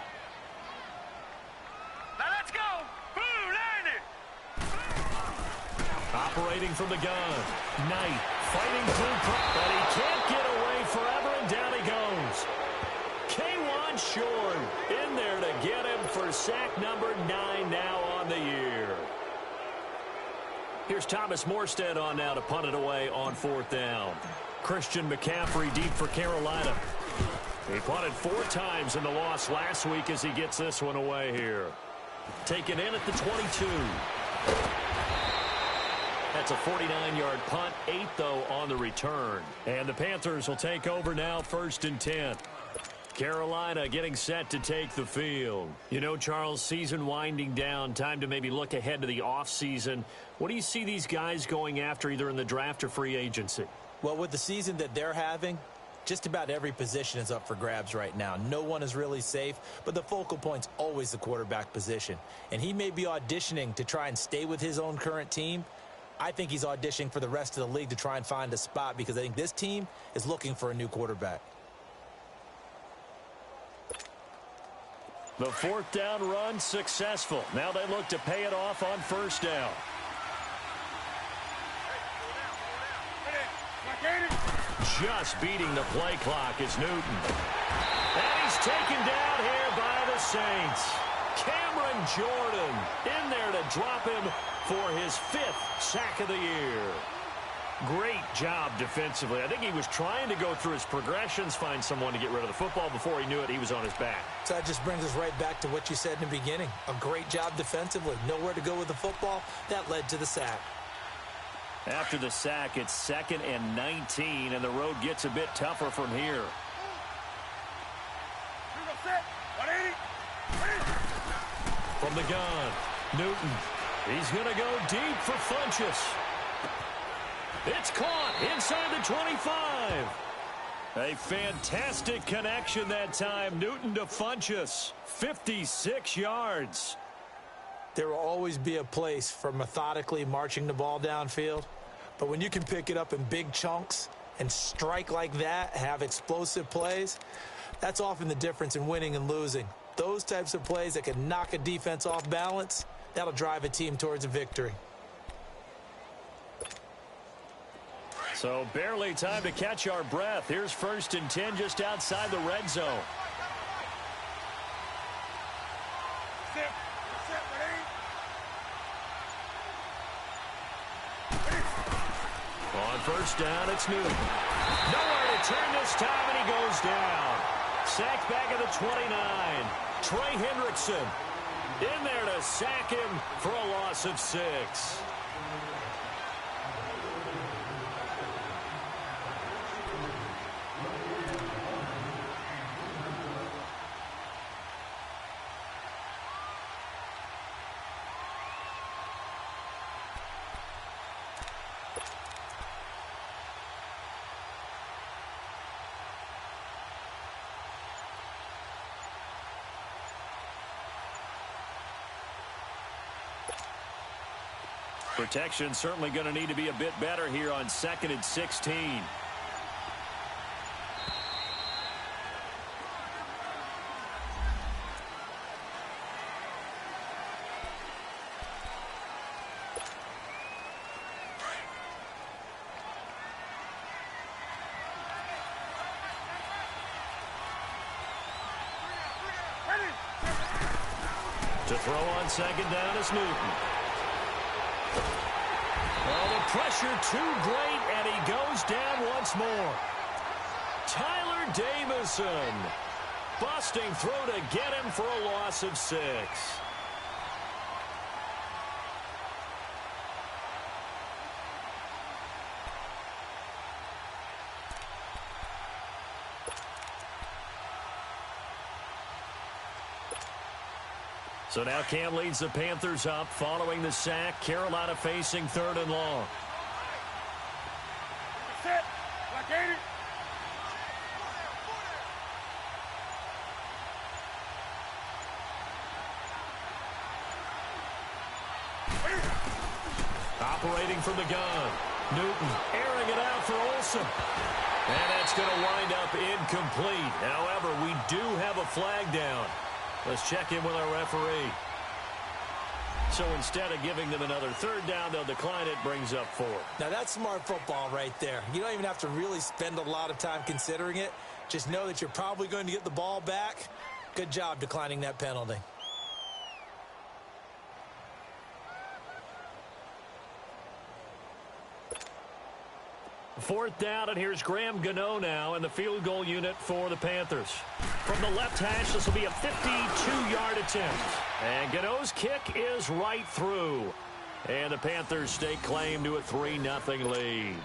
Speaker 1: Operating from the gun. Knight fighting through, but he can't get away forever, and down he goes. K'Wan Shorn in there to get him for sack number 9 now on the year. Here's Thomas Morstead on now to punt it away on 4th down. Christian McCaffrey deep for Carolina. He punted 4 times in the loss last week as he gets this one away here. Taken in at the 22. That's a 49-yard punt, 8, though, on the return. And the Panthers will take over now, 1st and 10. Carolina getting set to take the field. You know, Charles, season winding down, time to maybe look ahead to the offseason. What do you see these guys going after either in the draft or free agency?
Speaker 2: Well, with the season that they're having, Just about every position is up for grabs right now. No one is really safe, but the focal point's always the quarterback position. And he may be auditioning to try and stay with his own current team. I think he's auditioning for the rest of the league to try and find a spot because I think this team is looking for a new quarterback.
Speaker 1: The fourth down run successful. Now they look to pay it off on first down. Just beating the play clock is Newton. And he's taken down here by the Saints. Cameron Jordan in there to drop him for his 5th sack of the year. Great job defensively. I think he was trying to go through his progressions, find someone to get rid of the football. Before he knew it, he was on his back.
Speaker 2: So that just brings us right back to what you said in the beginning. A great job defensively. Nowhere to go with the football. That led to the sack.
Speaker 1: After the sack, it's 2nd and 19, and the road gets a bit tougher from here. From the gun, Newton. He's going to go deep for Funchess. It's caught inside the 25. A fantastic connection that time. Newton to Funchess. 56 yards.
Speaker 2: There will always be a place for methodically marching the ball downfield. But when you can pick it up in big chunks and strike like that, have explosive plays, that's often the difference in winning and losing. Those types of plays that can knock a defense off balance, that'll drive a team towards a victory.
Speaker 1: So barely time to catch our breath. Here's 1st and 10 just outside the red zone. On first down, it's Newton. Nowhere to turn this time, and he goes down. Sacked back at the 29. Trey Hendrickson in there to sack him for a loss of 6. Protection certainly going to need to be a bit better here on 2nd and 16. To throw on 2nd down is Newton. Oh, the pressure too great, and he goes down once more. Tyler Davison busting through to get him for a loss of 6. So now Cam leads the Panthers up following the sack. Carolina facing 3rd and long. Operating from the gun. Newton airing it out for Olsen. And that's going to wind up incomplete. However, we do have a flag down. Let's check in with our referee. So instead of giving them another 3rd down, they'll decline it, brings up 4.
Speaker 2: Now that's smart football right there. You don't even have to really spend a lot of time considering it. Just know that you're probably going to get the ball back. Good job declining that penalty.
Speaker 1: 4th down, and here's Graham Gano now in the field goal unit for the Panthers. From the left hash, this will be a 52-yard attempt. And Gano's kick is right through. And the Panthers stake claim to a 3-0 lead.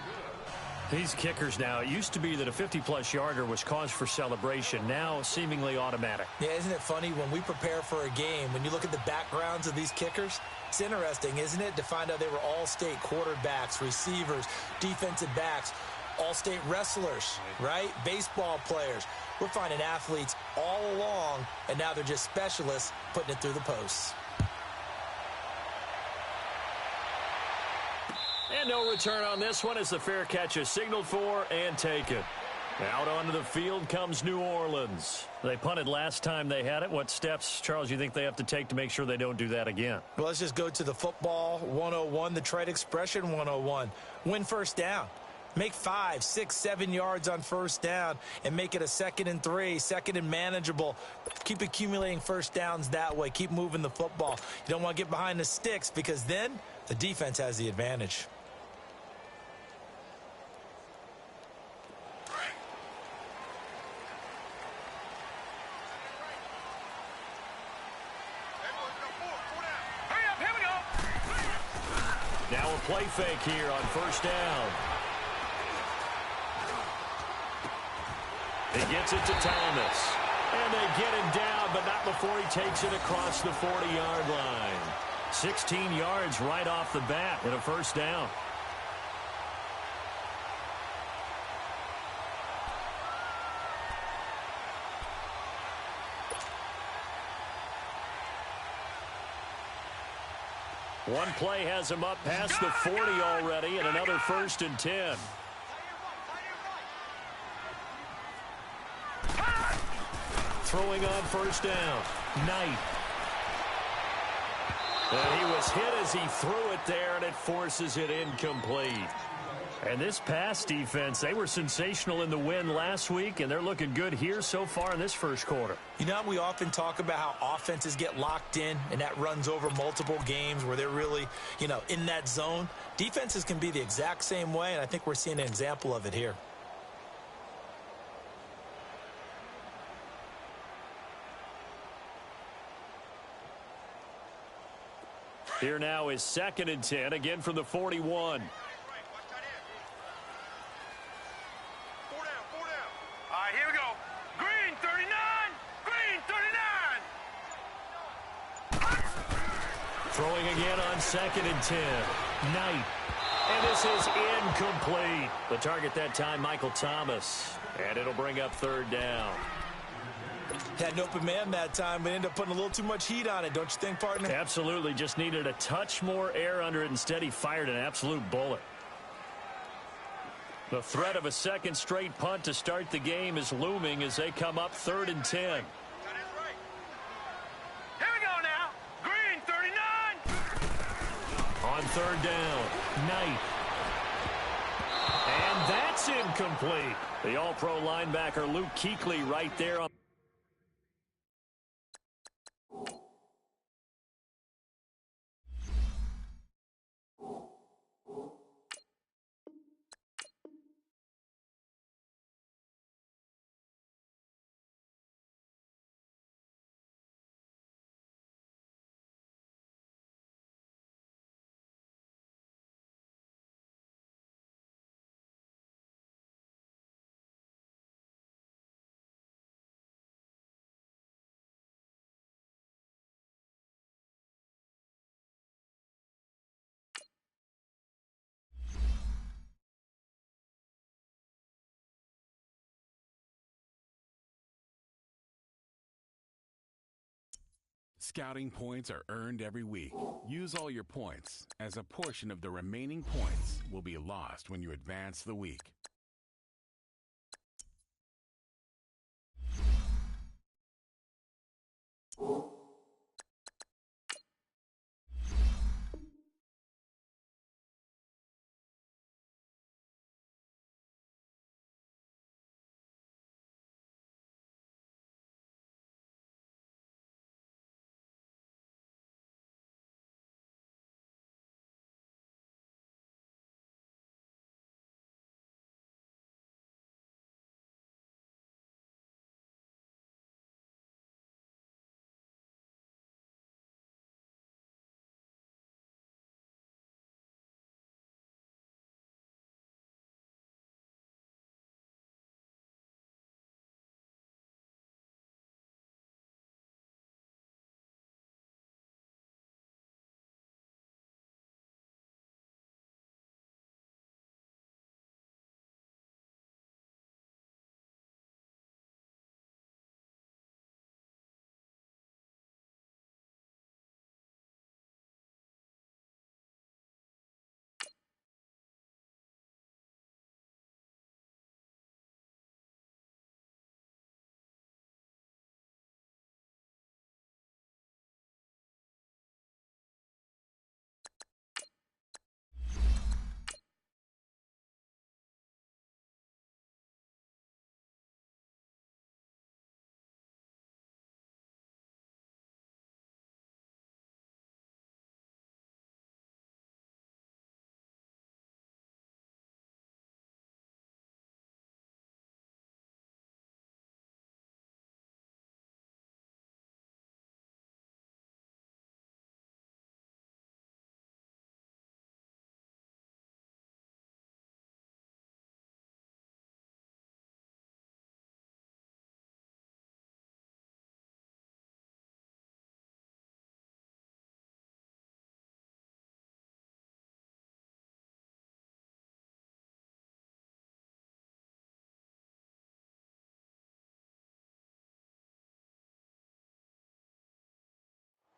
Speaker 1: These kickers now, it used to be that a 50-plus yarder was cause for celebration. Now seemingly automatic.
Speaker 2: Yeah, isn't it funny when we prepare for a game, when you look at the backgrounds of these kickers? It's interesting, isn't it, to find out they were all-state quarterbacks, receivers, defensive backs, all-state wrestlers, right? Baseball players. We're finding athletes all along, and now they're just specialists putting it through the posts.
Speaker 1: And no return on this one as the fair catch is signaled for and taken. Out onto the field comes New Orleans. They punted last time they had it. What steps, Charles, you think they have to take to make sure they don't do that again?
Speaker 2: Well, let's just go to the football 101, the trade expression 101. Win first down. Make 5, 6, 7 yards on first down and make it a 2nd and 3, 2nd and manageable. Keep accumulating first downs that way. Keep moving the football. You don't want to get behind the sticks because then the defense has the advantage.
Speaker 1: Now a play fake here on first down. He gets it to Thomas. And they get him down, but not before he takes it across the 40-yard line. 16 yards right off the bat and a first down. One play has him up past the 40 already, and another 1st and 10. Throwing on first down. Knight. And he was hit as he threw it there, and it forces it incomplete. And this pass defense, they were sensational in the win last week, and they're looking good here so far in this first quarter.
Speaker 2: You know, we often talk about how offenses get locked in, and that runs over multiple games where they're really, in that zone. Defenses can be the exact same way, and I think we're seeing an example of it here.
Speaker 1: Here now is 2nd and 10, again from the 41.
Speaker 3: Here we go. Green 39. Green 39.
Speaker 1: Throwing again on 2nd and 10. Knight. And this is incomplete. The target that time, Michael Thomas. And it'll bring up 3rd down.
Speaker 2: Had an open man that time, but ended up putting a little too much heat on it, don't you think, partner?
Speaker 1: Absolutely. Just needed a touch more air under it. Instead, he fired an absolute bullet. The threat of a second straight punt to start the game is looming as they come up 3rd and 10.
Speaker 3: Here we go now. Green 39.
Speaker 1: On 3rd down, Knight. And that's incomplete. The all-pro linebacker Luke Kuechly right there on
Speaker 4: Scouting points are earned every week. Use all your points, as a portion of the remaining points will be lost when you advance the week.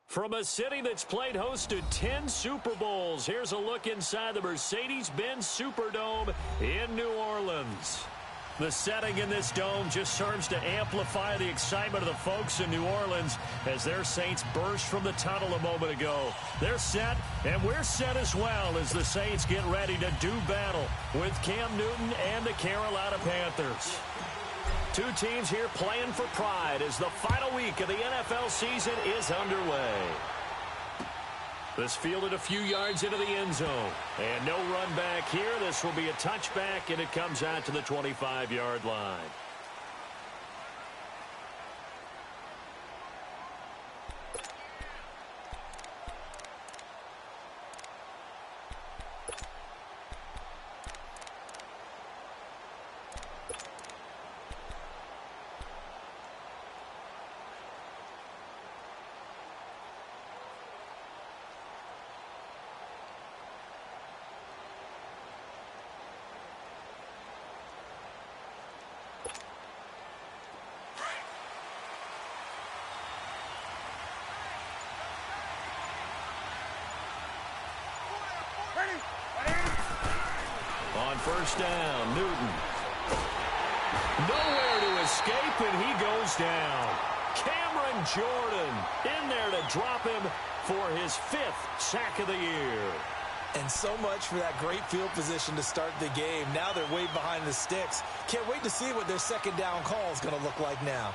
Speaker 1: From a city that's played host to 10 Super Bowls, here's a look inside the Mercedes-Benz Superdome in New Orleans. The setting in this dome just serves to amplify the excitement of the folks in New Orleans as their Saints burst from the tunnel a moment ago. They're set, and we're set as well as the Saints get ready to do battle with Cam Newton and the Carolina Panthers. Two teams here playing for pride as the final week of the NFL season is underway. This fielded a few yards into the end zone. And no run back here. This will be a touchback, and it comes out to the 25-yard line. On first down, Newton. Nowhere to escape, and he goes down. Cameron Jordan in there to drop him for his 5th sack of the year.
Speaker 2: And so much for that great field position to start the game. Now they're way behind the sticks. Can't wait to see what their second down call is going to look like now.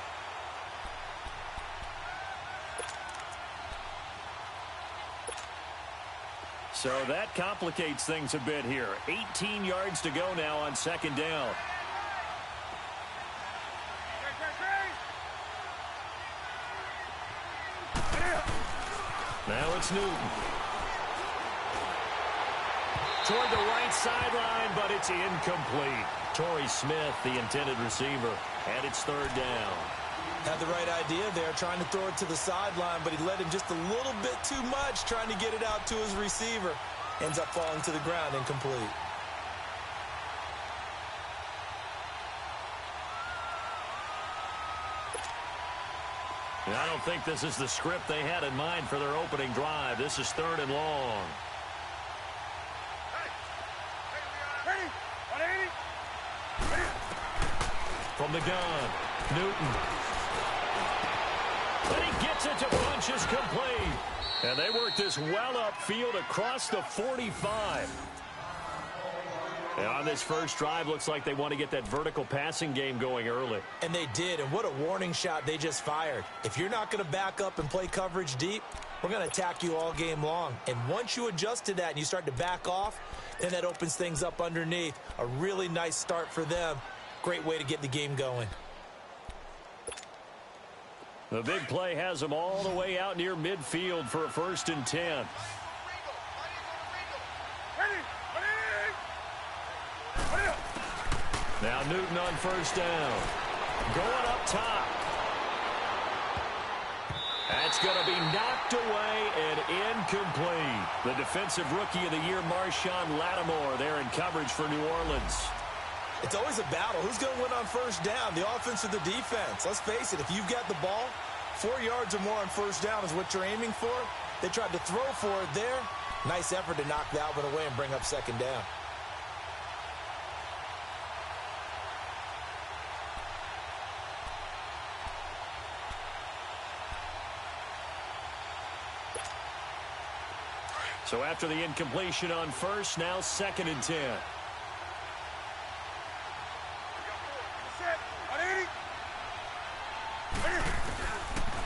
Speaker 1: So that complicates things a bit here. 18 yards to go now on second down. Now it's Newton. Toward the right sideline, but it's incomplete. Torrey Smith, the intended receiver, and it's third down.
Speaker 2: Had the right idea there, trying to throw it to the sideline, but he led him just a little bit too much, trying to get it out to his receiver. Ends up falling to the ground, incomplete.
Speaker 1: And I don't think this is the script they had in mind for their opening drive. This is third and long. From the gun, Newton. And he gets it to punches complete. And they work this well upfield across the 45. And on this first drive, looks like they want to get that vertical passing game going early.
Speaker 2: And they did, and what a warning shot they just fired. If you're not going to back up and play coverage deep, we're going to attack you all game long. And once you adjust to that and you start to back off, then that opens things up underneath. A really nice start for them. Great way to get the game going.
Speaker 1: The big play has them all the way out near midfield for a 1st and 10. Now Newton on first down. Going up top. That's going to be knocked away and incomplete. The defensive rookie of the year, Marshawn Lattimore, there in coverage for New Orleans.
Speaker 2: It's always a battle. Who's going to win on first down, the offense or the defense? Let's face it, if you've got the ball, 4 yards or more on first down is what you're aiming for. They tried to throw for it there. Nice effort to knock that one away and bring up second down.
Speaker 1: So after the incompletion on first, now 2nd and 10.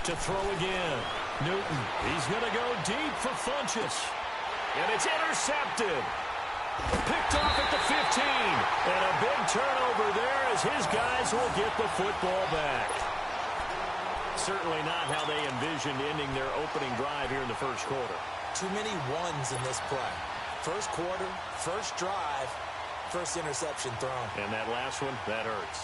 Speaker 1: To throw again. Newton. He's going to go deep for Funchess. And it's intercepted. Picked off at the 15. And a big turnover there as his guys will get the football back. Certainly not how they envisioned ending their opening drive here in the first quarter.
Speaker 2: Too many ones in this play. First quarter, first drive, first interception thrown.
Speaker 1: And that last one, that hurts.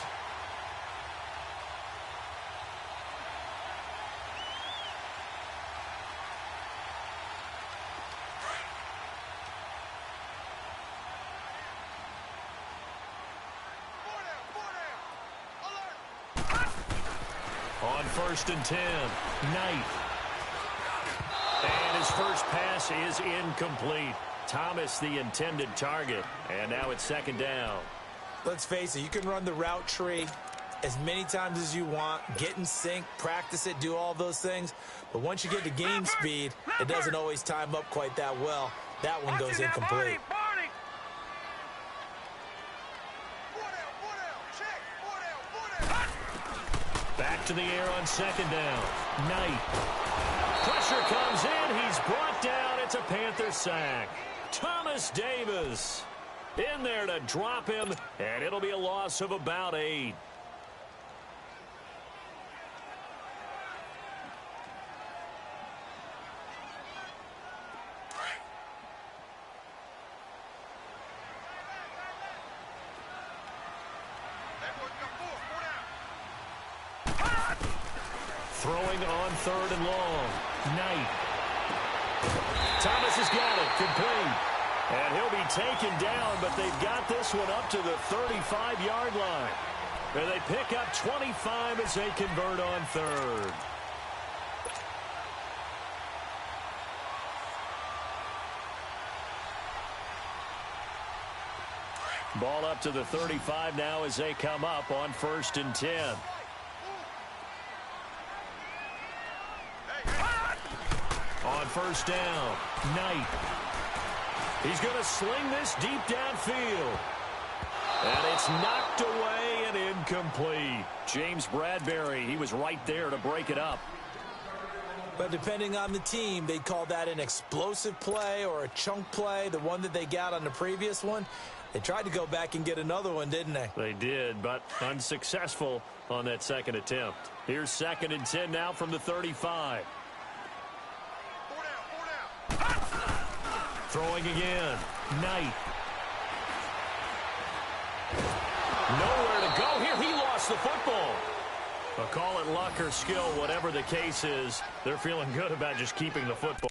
Speaker 1: On 1st and 10, Knight. first pass is incomplete. Thomas, the intended target. And now it's second down.
Speaker 2: Let's face it, you can run the route tree as many times as you want, get in sync, practice it, do all those things. But once you get to game speed, it doesn't always time up quite that well. That one goes incomplete.
Speaker 1: Back to the air on second down. Knight. Pressure comes in. He's brought down. It's a Panther sack. Thomas Davis in there to drop him, and it'll be a loss of about 8. Throwing on third and long. Knight. Thomas has got it. Complete. And he'll be taken down, but they've got this one up to the 35-yard line. And they pick up 25 as they convert on third. Ball up to the 35 now as they come up on 1st and 10. On first down, Knight. He's going to sling this deep downfield. And it's knocked away and incomplete. James Bradbury, he was right there to break it up.
Speaker 2: But depending on the team, they call that an explosive play or a chunk play, the one that they got on the previous one. They tried to go back and get another one, didn't they?
Speaker 1: They did, but unsuccessful on that second attempt. Here's 2nd and 10 now from the 35. Throwing again. Knight. Nowhere to go here. He lost the football. But call it luck or skill, whatever the case is, they're feeling good about just keeping the football.